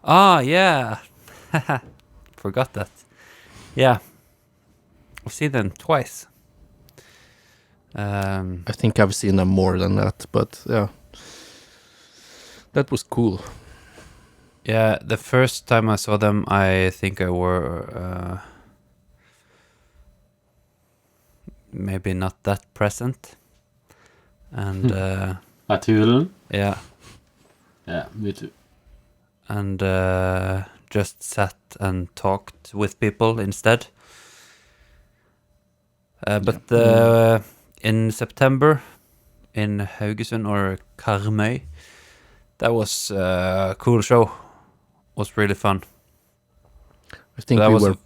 Ah, yeah. Forgot that. Yeah. I've seen them twice. I think I've seen them more than that, but yeah. That was cool. Yeah, the first time I saw them, I think I were maybe not that present. And At Hulen? yeah, Yeah, me too. and just sat and talked with people instead. But in September in Haugesund or Karmøy, that was a cool show. Was really fun. I think That was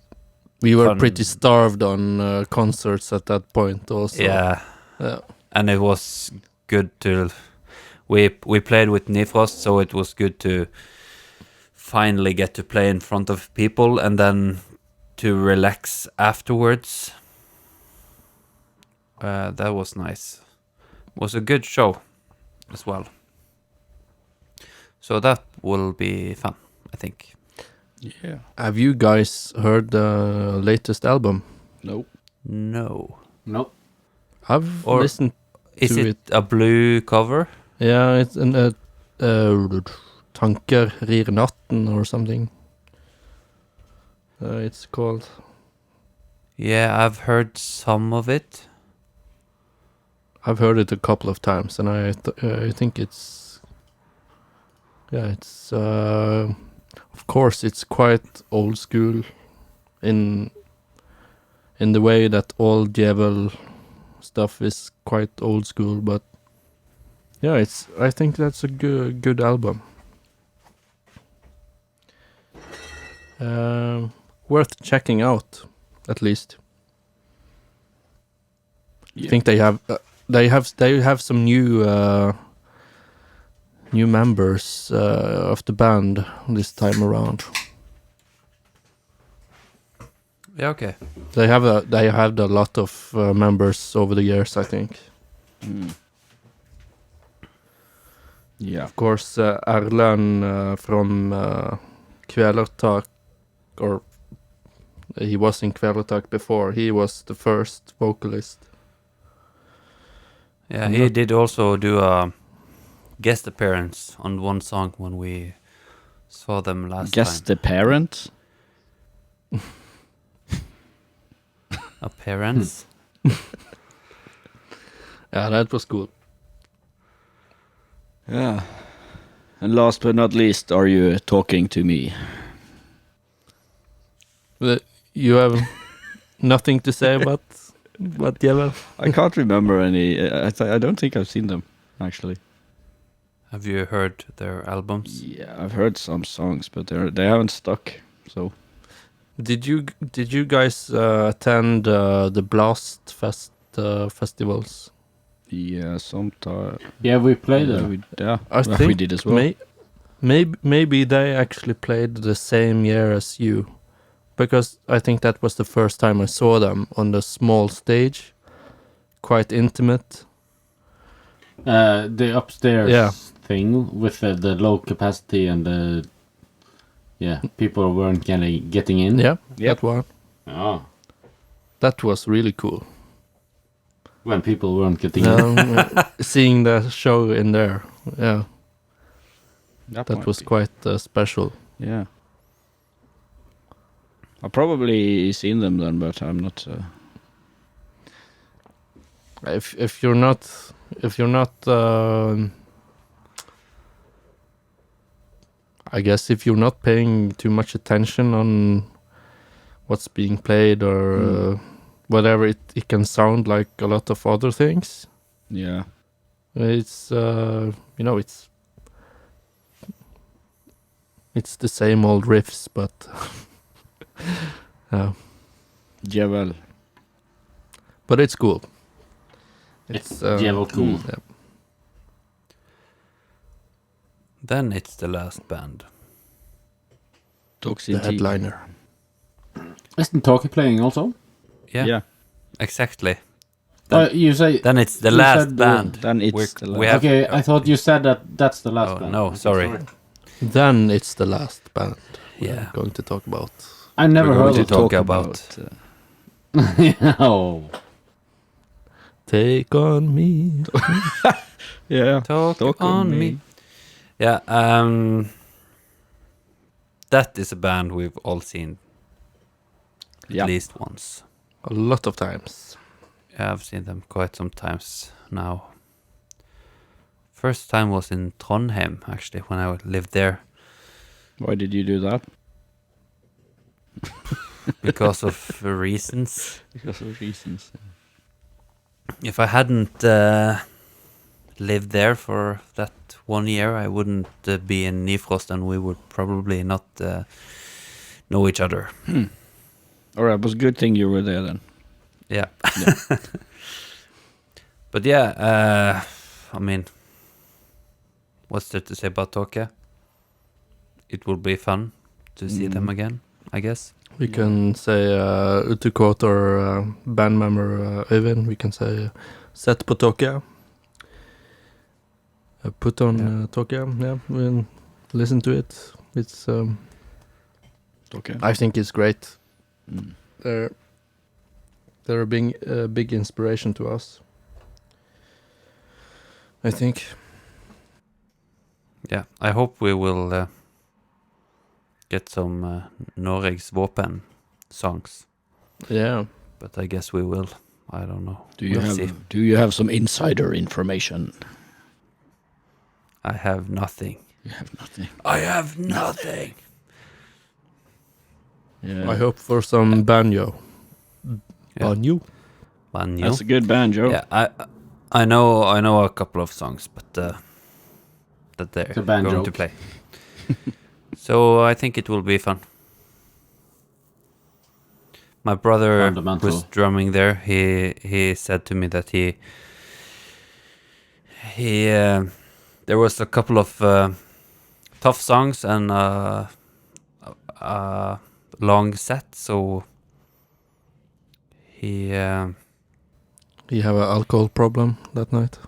we were fun. pretty starved on concerts at that point also. Yeah. Yeah. And it was good to we played with Nifrost, so it was good to finally get to play in front of people and then to relax afterwards. That was nice. It was a good show as well. So that will be fun, I think. Yeah. Have you guys heard the latest album? Nope. No. Nope. I've Or listened Is to it a blue cover? Yeah, it's an Tanker rir natten or something. It's called. Yeah, I've heard some of it. I've heard it a couple of times, and I think it's. Yeah, it's. Of course, it's quite old school, in the way that all Djevel stuff is quite old school, but yeah, I think that's a good album. Worth checking out, at least. I think they have some new members of the band this time around. Yeah, okay. They had a lot of members over the years, I think. Yeah. Of course, Erlend from Kvelertak, or he was in Kvelertak before. He was the first vocalist. Yeah, he did also do a guest appearance on one song when we saw them last Guess time. the parent. Appearance? Yeah, that was cool. Yeah. And last but not least, are you talking to me? You have nothing to say about Djevel? I can't remember any. I don't think I've seen them, actually. Have you heard their albums? Yeah, I've heard some songs, but they haven't stuck. So Did you guys attend the Blast festivals? yeah, sometime. Yeah, we played Yeah, them. I well, think we did as well. Maybe they actually played the same year as you, because I think that was the first time I saw them on the small stage, quite intimate. The upstairs Yeah. thing with the low capacity and the people weren't getting in. Yeah, Yep. that one. Oh, That was really cool. when people weren't getting in. Seeing the show in there, yeah, that might was be. quite special. Yeah. I've probably seen them then, but I'm not. If you're not I guess if you're not paying too much attention on what's being played or whatever, it can sound like a lot of other things. Yeah. It's it's the same old riffs, but Jewel. but it's cool. It's Jewel cool. Yeah. Then it's the last band. The headliner. Isn't Talkie playing also? Yeah, exactly. You say Then it's the you last said, band. Then it's the we last. have- okay, I thought you said that's the last Oh, band. no, Okay, sorry. Then it's the last band Yeah. we're going to talk about. I never We're heard going of to talk about. Oh. Take on me. Yeah. Talk on me. Yeah, that is a band we've all seen Yeah. at least once. A lot of times. Yeah, I've seen them quite some times now. First time was in Trondheim, actually, when I lived there, Why did you do that? because of reasons. Because of reasons. If I hadn't lived there for that 1 year, I wouldn't be in Nifrost, and we would probably not know each other. All right, it was a good thing you were there then. Yeah. But yeah, I mean, what's there to say about Tokyo? It will be fun to see them again, I guess. We can say, to quote our band member Øyvind, we can say, sett på Tokyo. Put on Tokyo, yeah, and listen to it. It's, Okay. I think it's great. They're being a big inspiration to us, I think. Yeah, I hope we will get some Norges Våpen songs, Yeah. but I guess we will. I don't know. Do you have some insider information? I have nothing. You have nothing. I have nothing. Yeah. I hope for some banjo. Yeah. Banjo? Banjo. That's a good banjo. Yeah, I know a couple of songs, but that they're a band going joke. to play. So I think it will be fun. My brother Fundamental. was drumming there. He said to me that he there was a couple of tough songs and long set, so he You have an alcohol problem that night?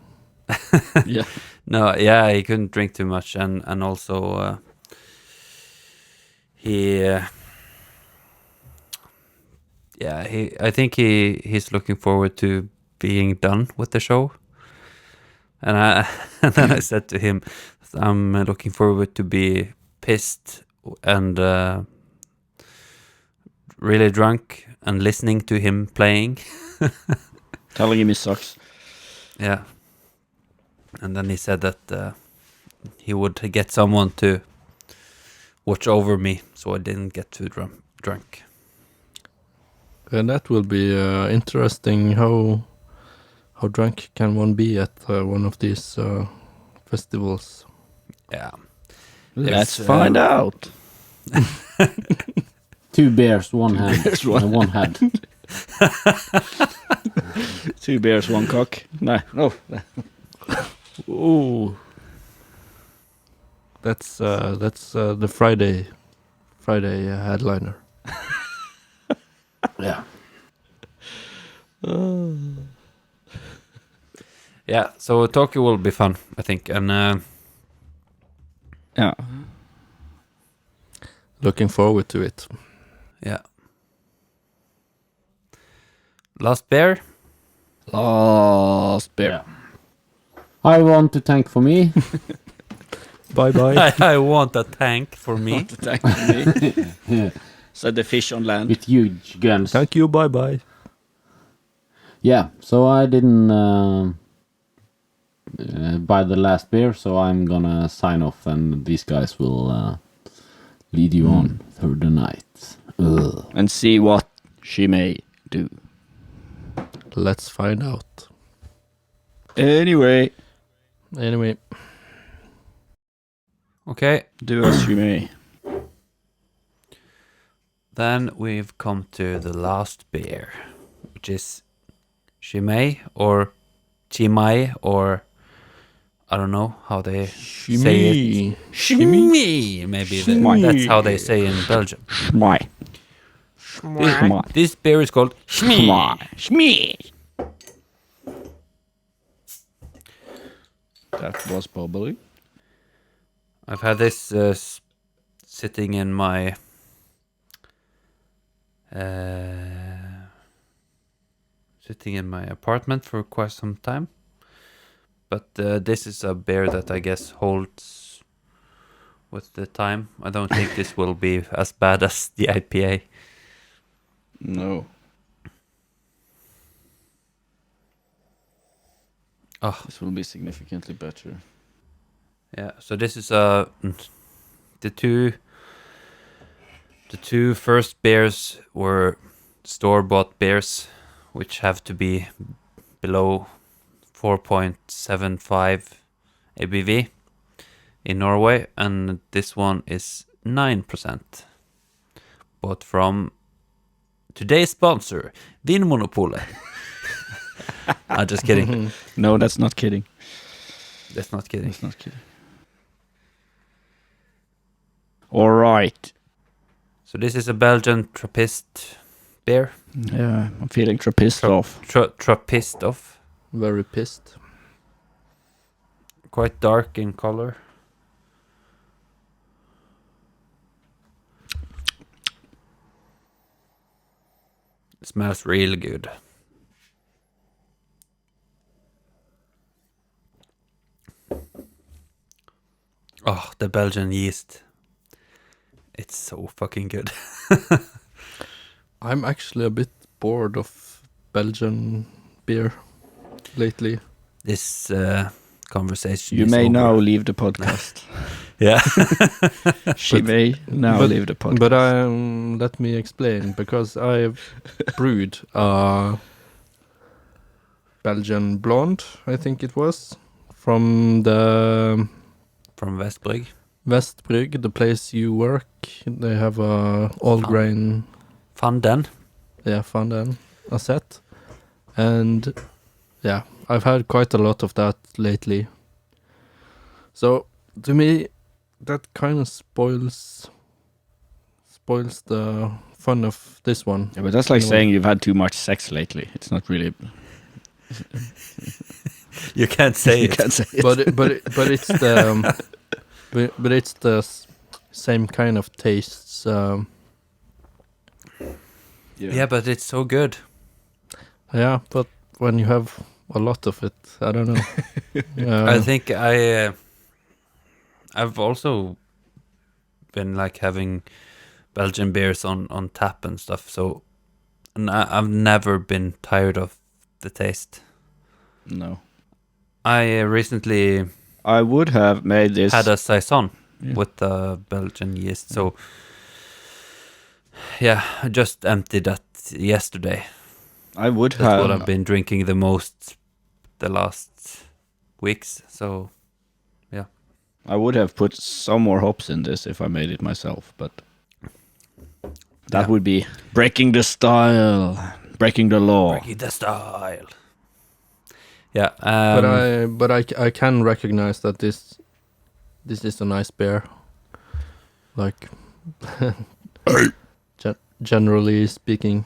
Yeah. no, yeah, he couldn't drink too much, and also I think he's looking forward to being done with the show. And and then I said to him, I'm looking forward to be pissed and really drunk and listening to him playing. Telling him he sucks. Yeah. And then he said that he would get someone to watch over me so I didn't get too drunk. And that will be interesting. How drunk can one be at one of these festivals? Yeah. Let's find out. 2 bears, 1 hand. bears, one and 1 head. 2 bears, 1 cock. No. Ooh. That's the Friday headliner. Yeah. Yeah, so Tokyo will be fun, I think. And Yeah. Looking forward to it. yeah. Last bear? Last bear. Yeah. I want to thank for me. Bye bye. I want a tank for me. Thank you. Said the fish on land. With huge guns. Thank you. Bye bye. Yeah, so I didn't buy the last beer, so I'm gonna sign off and these guys will lead you on through the night. Ugh. And see what she may do. Let's find out. Anyway, Okay, do as she may. then we've come to the last beer, which is Chimay or Chimay or I don't know how they say it. Chimay, maybe that's how they say in Belgium. Schmai. This beer is called Chimay. Schmai. That was bubbly. I've had this sitting in my apartment for quite some time. But this is a beer that I guess holds with the time. I don't think this will be as bad as the IPA. No. Oh, This will be significantly better. yeah. So this is the two first beers were store-bought beers, which have to be below 4.75 ABV in Norway, and this one is 9%. But from today's sponsor, Vinmonopolet. I'm just kidding. No, that's not kidding. That's not kidding. That's not kidding. All right. So this is a Belgian Trappist beer. Yeah, I'm feeling Trappist off. Trappist off. Very pissed. Quite dark in color. It smells real good. Oh, the Belgian yeast. It's so fucking good. I'm actually a bit bored of Belgian beer lately. This conversation You is may over. now leave the podcast. Yeah. She may now leave the podcast. But let me explain, because I've brewed a Belgian blonde, I think it was, from the From Westbrygg. Westbrygg, the place you work. They have a all grain, Fanden. fanden, a set, and yeah, I've had quite a lot of that lately. So to me, that kind of spoils the fun of this one. Yeah, but that's like No. saying you've had too much sex lately. It's not really. You can't say You it. can't say it. but it's the but it's the same kind of tastes. Yeah, but it's so good. Yeah, but when you have a lot of it, I don't know. I think I've also been like having Belgian beers on tap and stuff. So and I've never been tired of the taste. No. I recently I would have made this. had a saison Yeah. with the Belgian yeast. So yeah, I just emptied that yesterday. I would That's what have. I've been drinking the most the last weeks. So I would have put some more hops in this if I made it myself, but that Yeah. would be breaking the style, breaking the law. breaking the style. Yeah, but I can recognize that this is a nice beer. Like generally speaking.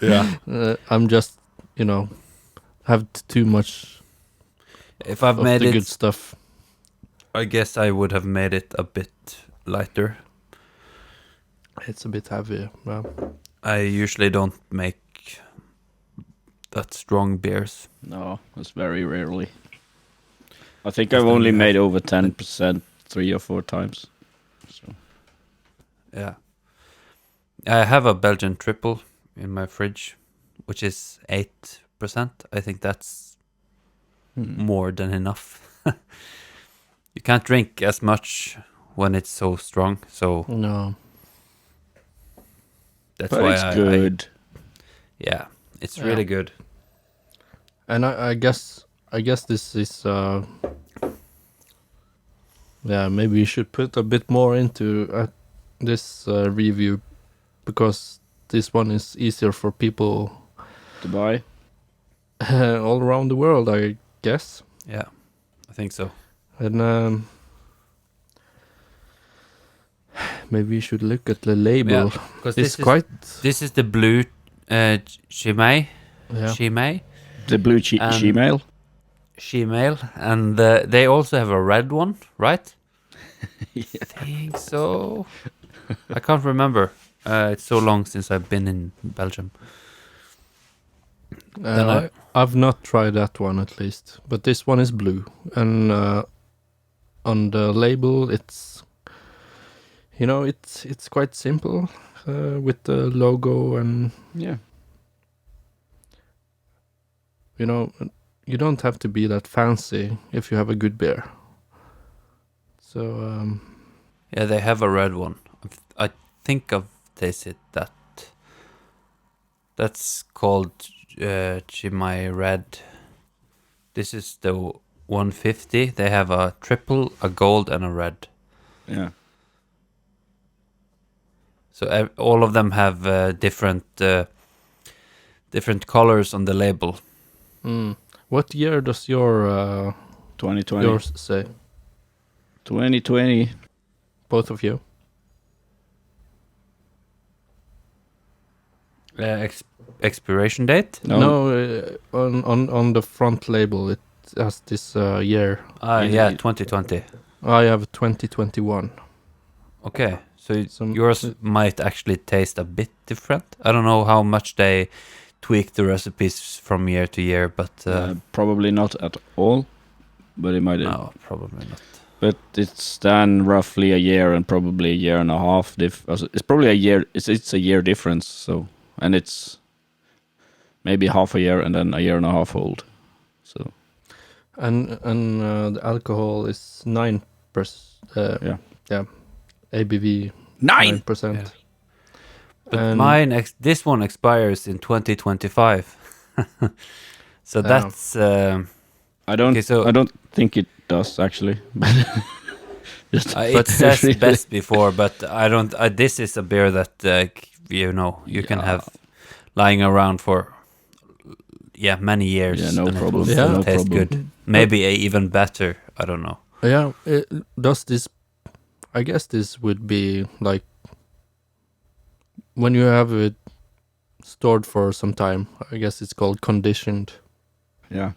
Yeah. I'm just, have too much if I've of made the it, good stuff. I guess I would have made it a bit lighter. It's a bit heavy. Yeah. I usually don't make that strong beers. No, it's very rarely. I think Just I've only then you made have- over 10% 3 or 4 times. So Yeah. I have a Belgian triple in my fridge, which is 8%. I think that's more than enough. You can't drink as much when it's so strong. So No. that's But why it's good. Yeah, it's Yeah. really good. And I guess this is maybe we should put a bit more into this review, because this one is easier for people To buy. all around the world, I guess. Yeah, I think so. And maybe we should look at the label. Because It's quite this is the blue Chimay. yeah. Chimay. The blue And- Gmail. Shemale, and they also have a red one, right? I think so. I can't remember. It's so long since I've been in Belgium. Then I've not tried that one, at least, but this one is blue, and on the label it's it's quite simple with the logo, and Yeah. you don't have to be that fancy if you have a good beer. So Yeah, they have a red one. I think I've tasted that. That's called Chimay Red. This is the 150. They have a triple, a gold, and a red. Yeah. So all of them have different colors on the label. what year does your 2020. yours say? 2020. Both of you? Expiration date? No, on the front label it has this year. Yeah, 2020. I have 2021. Okay, so Some- yours might actually taste a bit different. I don't know how much they tweak the recipes from year to year, but Probably not at all, but it might. no, probably not. But it's then roughly a year and probably a year and a half. It's probably a year. It's a year difference. So, and it's maybe half a year and then a year and a half old. So And the alcohol is 9%. Yeah. ABV 9%. Yeah. But this one expires in 2025. So Oh. that's I don't. Okay, so- I don't think it does actually. Just it says best before, but I don't. This is a beer that you can have lying around for many years. Yeah, no and problem. It will still Yeah. taste problem. good. Maybe even better. I don't know. Yeah, does this... I guess this would be like... When you have it stored for some time, I guess it's called conditioned. Yeah.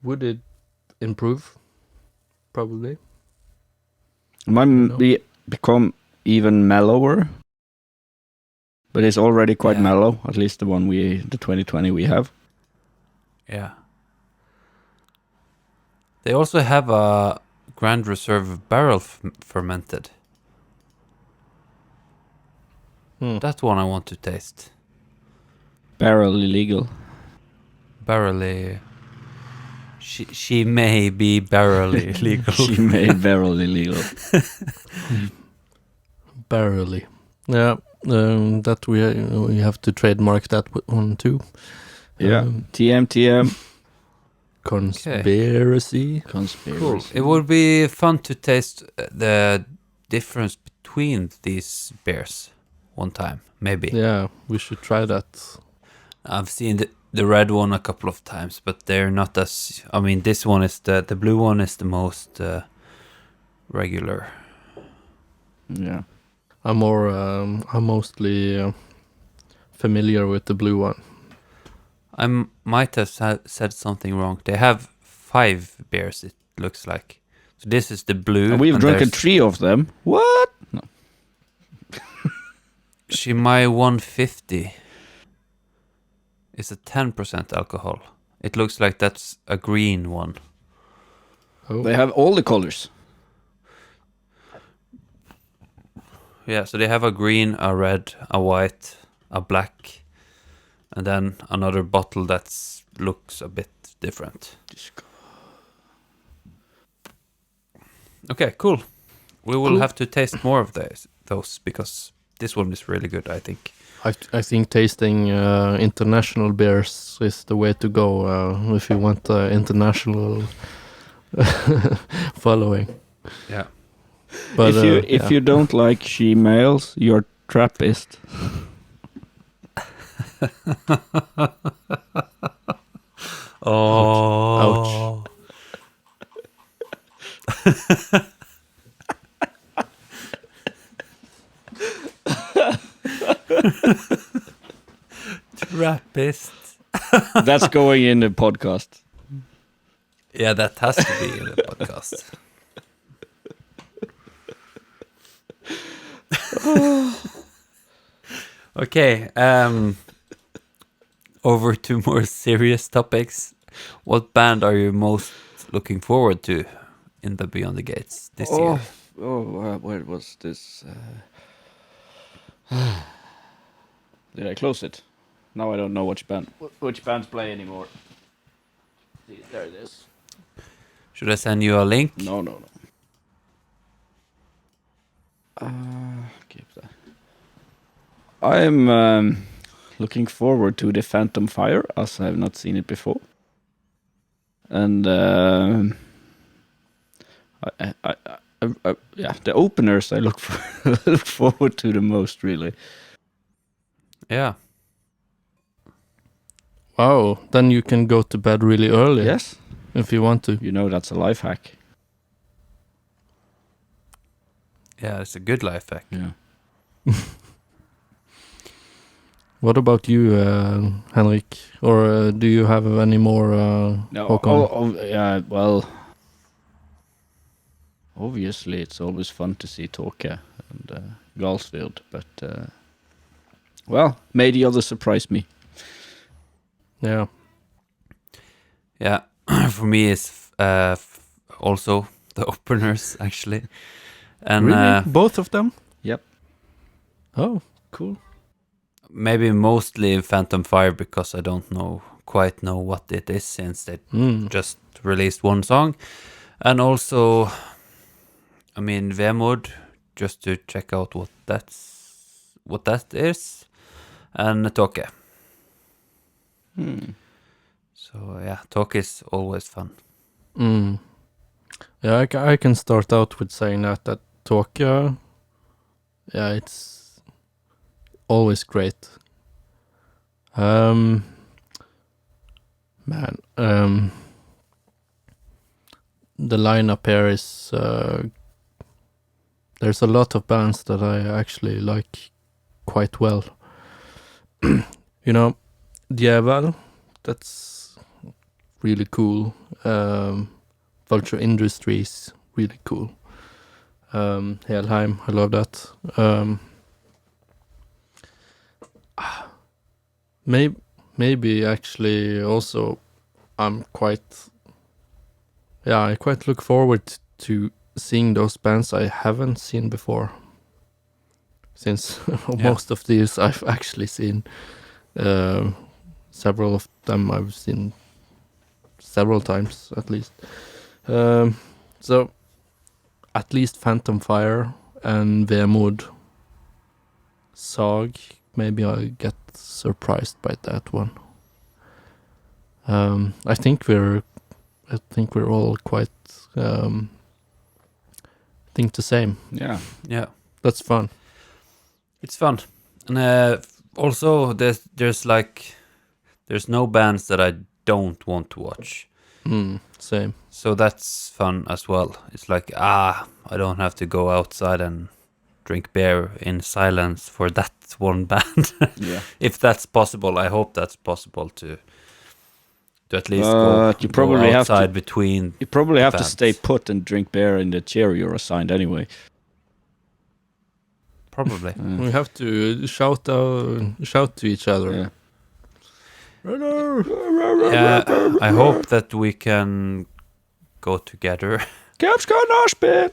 Would it improve? Probably. Might No. become even mellower. But it's already quite Yeah. mellow. At least the 2020 we have. Yeah. They also have a Grand Reserve barrel fermented. That one I want to taste. Barrel illegal. Barrelly. She may be barrelly legal. She made barrel illegal. Barely. Yeah, that we have to trademark that one too. Yeah. TM. Conspiracy. Conspiracy. Cool. It would be fun to taste the difference between these beers one time, maybe. Yeah, we should try that. I've seen the red one a couple of times, but they're not as... I mean, this one is the blue one is the most regular. Yeah. I'm mostly familiar with the blue one. I might have said something wrong. They have 5 beers, it looks like. So this is the blue. And we've drunken there's 3 of them. What? No. Shimai 150. It's a 10% alcohol. It looks like that's a green one. Oh, They have all the colors. Yeah, so they have a green, a red, a white, a black, and then another bottle that looks a bit different. Okay, cool. We will Cool. have to taste more of those because this one is really good, I think. I think tasting international beers is the way to go if you want international following. Yeah. But if you don't like she-males, you're Trappist. Oh. Trappist. That's going in the podcast. Yeah, that has to be in the podcast. Okay, over to more serious topics. What band are you most looking forward to in the Beyond the Gates this year? Where was this? Did I close it? Now I don't know which bands play anymore. There it is. Should I send you a link? No. Keep that. I'm looking forward to the Phantom Fire, as I have not seen it before. And yeah, the openers I look forward to the most, really. Yeah. wow, then you can go to bed really early. Yes, If you want to. you know that's a life hack. Yeah, it's a good life hack. Yeah. What about you, Henrik? Or do you have any more, No, Håkon? yeah, well, obviously it's always fun to see Tåke and Galsfield, but well, may the others surprise me. Yeah. Yeah, for me it's also the openers actually, and Really? Both of them? Yep. Oh, cool. maybe mostly Phantom Fire because I don't quite know what it is since they just released one song, and also, I mean, Vemod, just to check out what that is, and Tåke. So yeah, Tåke is always fun. Yeah, I can start out with saying that Tokyo, yeah, it's always great. Man, the lineup here is there's a lot of bands that I actually like quite well. You know, Djevel, that's really cool. Vulture Industries, really cool. Helheim, I love that. Maybe actually also I quite look forward to seeing those bands I haven't seen before. Since most of these I've actually seen. Several of them I've seen several times at least. So at least Phantom Fire and Vemod. Sag, maybe I get surprised by that one. I think we're all quite think the same. Yeah, That's fun. it's fun, and also there's no bands that I don't want to watch. Same. So that's fun as well. It's like, I don't have to go outside and drink beer in silence for that one band. Yeah. If that's possible, I hope that's possible to at least You probably go have to- outside between. You probably have to bands. stay put and drink beer in the chair you're assigned anyway. Probably. We have to shout to each other. Yeah. Yeah, I hope that we can go together. Capscon Ashbit!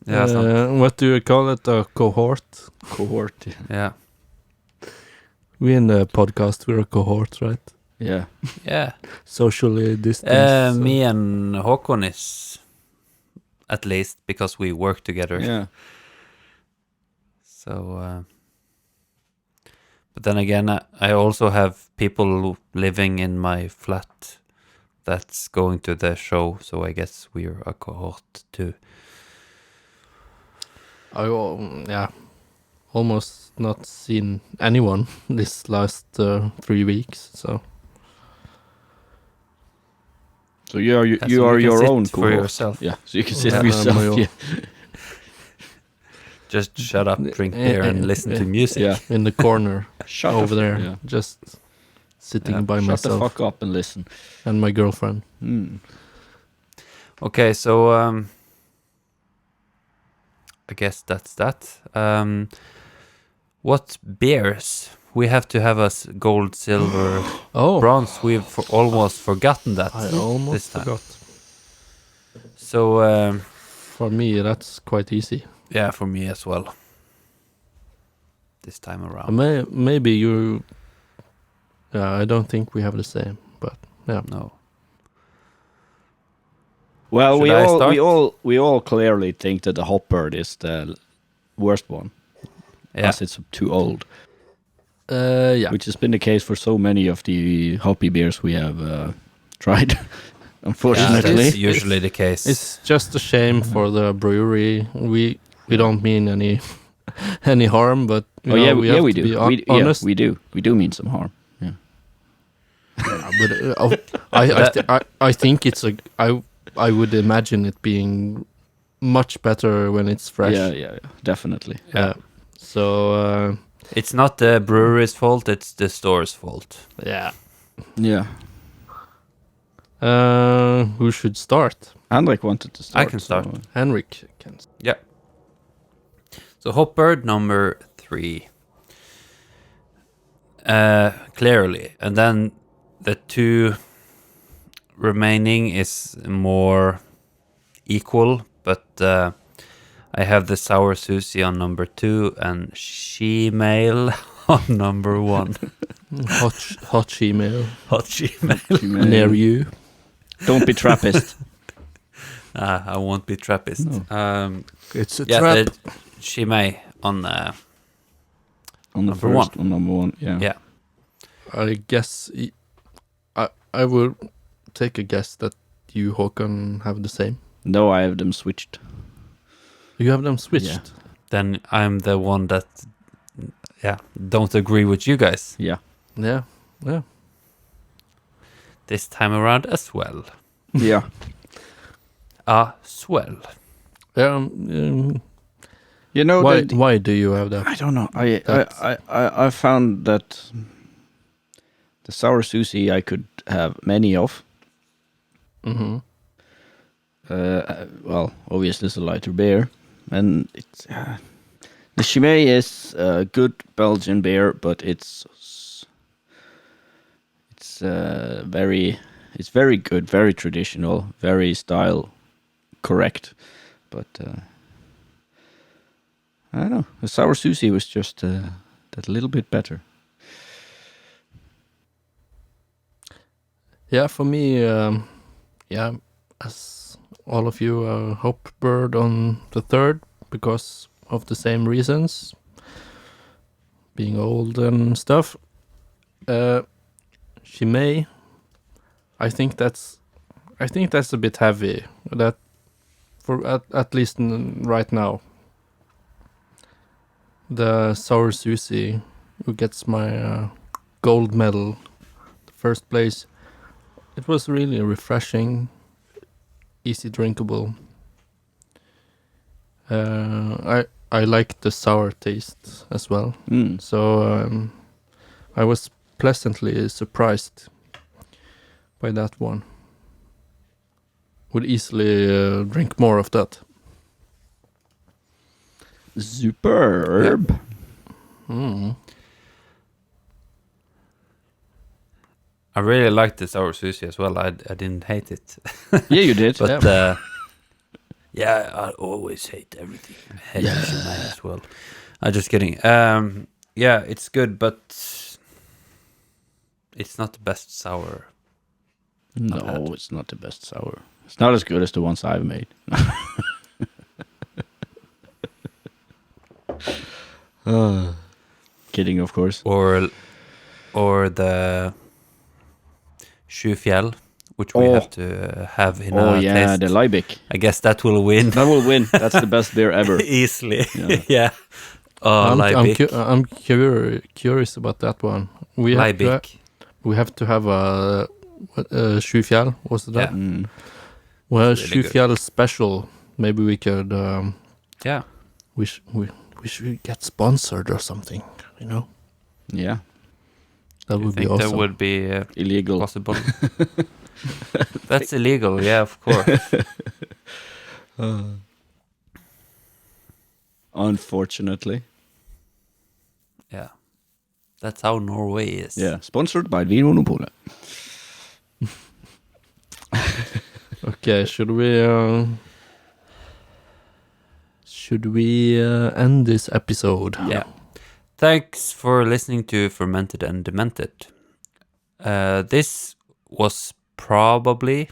Yeah, What do you call it? A cohort? Cohort. yeah, We in the podcast, we're a cohort, right? Yeah. yeah. Socially distanced. Me and Håkon is at least, because we work together. Yeah. So, but then again, I also have people living in my flat that's going to the show, so I guess we're a cohort too. Almost not seen anyone this last 3 weeks. So So you are Yeah, so you are can your sit own for cohort. yourself. Yeah. So you can sit Yeah, for yourself. my own. Yeah. Just shut up, drink beer, and listen to music. Yeah. in the corner Shut over there, Yeah. just sitting Yeah, by Shut the myself fuck up and listen. and my girlfriend. Mm. Okay, so I guess that's that. What beers? We have to have us gold, silver, Oh, bronze. We've almost forgotten that I this almost time. forgot. So For me, that's quite easy. yeah, for me as well. This time around. Maybe you. Yeah, I don't think we have the same, but yeah. No. Well, Should I start? we all clearly think that the Hopbird is the worst one, Yeah. as it's too old, Yeah. which has been the case for so many of the hoppy beers we have tried. Yeah, Unfortunately, that's usually the case. It's just a shame for the brewery. We don't mean any harm, but you know, we have we to do. be honest. We do. We do mean some harm. Yeah. But I think it's I would imagine it being much better when it's fresh. Yeah, definitely. Yeah. So It's not the brewery's fault, it's the store's fault. yeah. Yeah. Who should start? Henrik wanted to start. I can start. so- Henrik can. Yeah. So Hopbird number 3. Clearly. And then the 2 remaining is more equal, but I have the Sour Susie on number 2 and She-Mail on number 1. Hot Gmail Hot She-Mail. near you. Don't be Trappist. I won't be Trappist. No. It's a Yeah, trap. the She-May on On the Number first, on number 1. Yeah. Yeah. I guess I will take a guess that you, Håkon, have the same. No, I have them switched. You have them switched. Yeah. then I'm the one that don't agree with you guys Yeah. Yeah. Yeah. this time around as well. Yeah. Swell. You know, Why do you have that? I don't know. That's- I found that the Sour Susie I could have many of. Mm-hmm. Well, obviously it's a lighter beer, and it's the Chimay is a good Belgian beer, but it's very good, very traditional, very style correct, but I don't know. The Sour Susie was just that little bit better. Yeah, for me, as all of you, Hopbird on the 3rd because of the same reasons, being old and stuff. Chimay, I think that's a bit heavy. That for at least right now. The Sour Susie, who gets my gold medal, the first place. It was really refreshing, easy drinkable. I liked the sour taste as well, Mm. so I was pleasantly surprised by that one. Would easily drink more of that. Superb. Mm. I really liked the Sour Susie as well. I didn't hate it. Yeah, you did. But I always hate everything. I hate Chimay as well. I'm just kidding. Yeah, it's good, but it's not the best sour. No, it's not the best sour. It's not as good as the ones I've made. Kidding, of course. Or the Sjufjell, which we have to have in a taste. The Liebig. I guess that will win. That will win. That's the best beer ever. Easily. Yeah. Yeah. I'm curious about that one. We have to have a Sjufjell. Was that? Yeah. Well, It's really Sjufjell special. Maybe we could. Yeah. We should get sponsored or something. You know. Yeah. That You would be think awesome. that would be Illegal. possible? That's illegal. Yeah, of course. Unfortunately. Yeah. That's how Norway is. Yeah. Sponsored by Vinmonopolet. Okay, should we end this episode? Yeah. Thanks for listening to Fermented and Demented. This was probably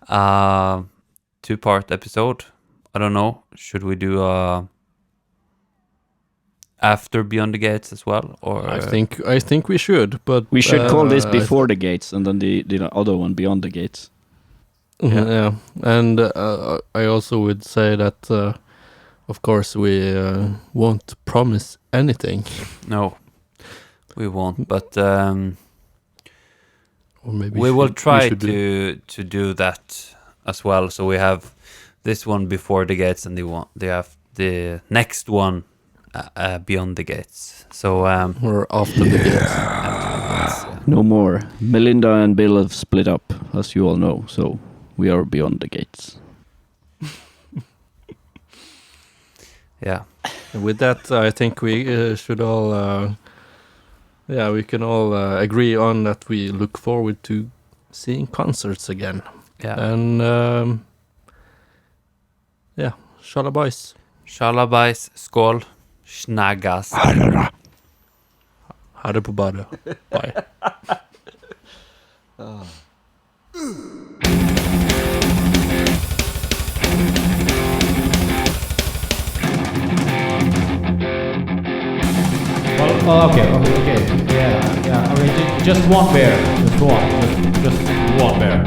a 2-part episode. I don't know. Should we do after Beyond the Gates as well? Or I think we should, but We should call this Before the Gates and then the other one Beyond the Gates. Yeah. And I also would say that, of course, we won't promise anything. No, we won't. But Or maybe we will try do- to do that as well. So we have this one Before the Gates, and they have the next one Beyond the Gates. So or after the gates. No more. Melinda and Bill have split up, as you all know, so we are Beyond the Gates. yeah. And with that, I think we should all, we can all agree on that we look forward to seeing concerts again. Yeah. And Shalabais. Shalabais, skål, snaggas. Ha det på badet. Bye. Well, okay. Yeah. I mean, just one bear. Just one bear.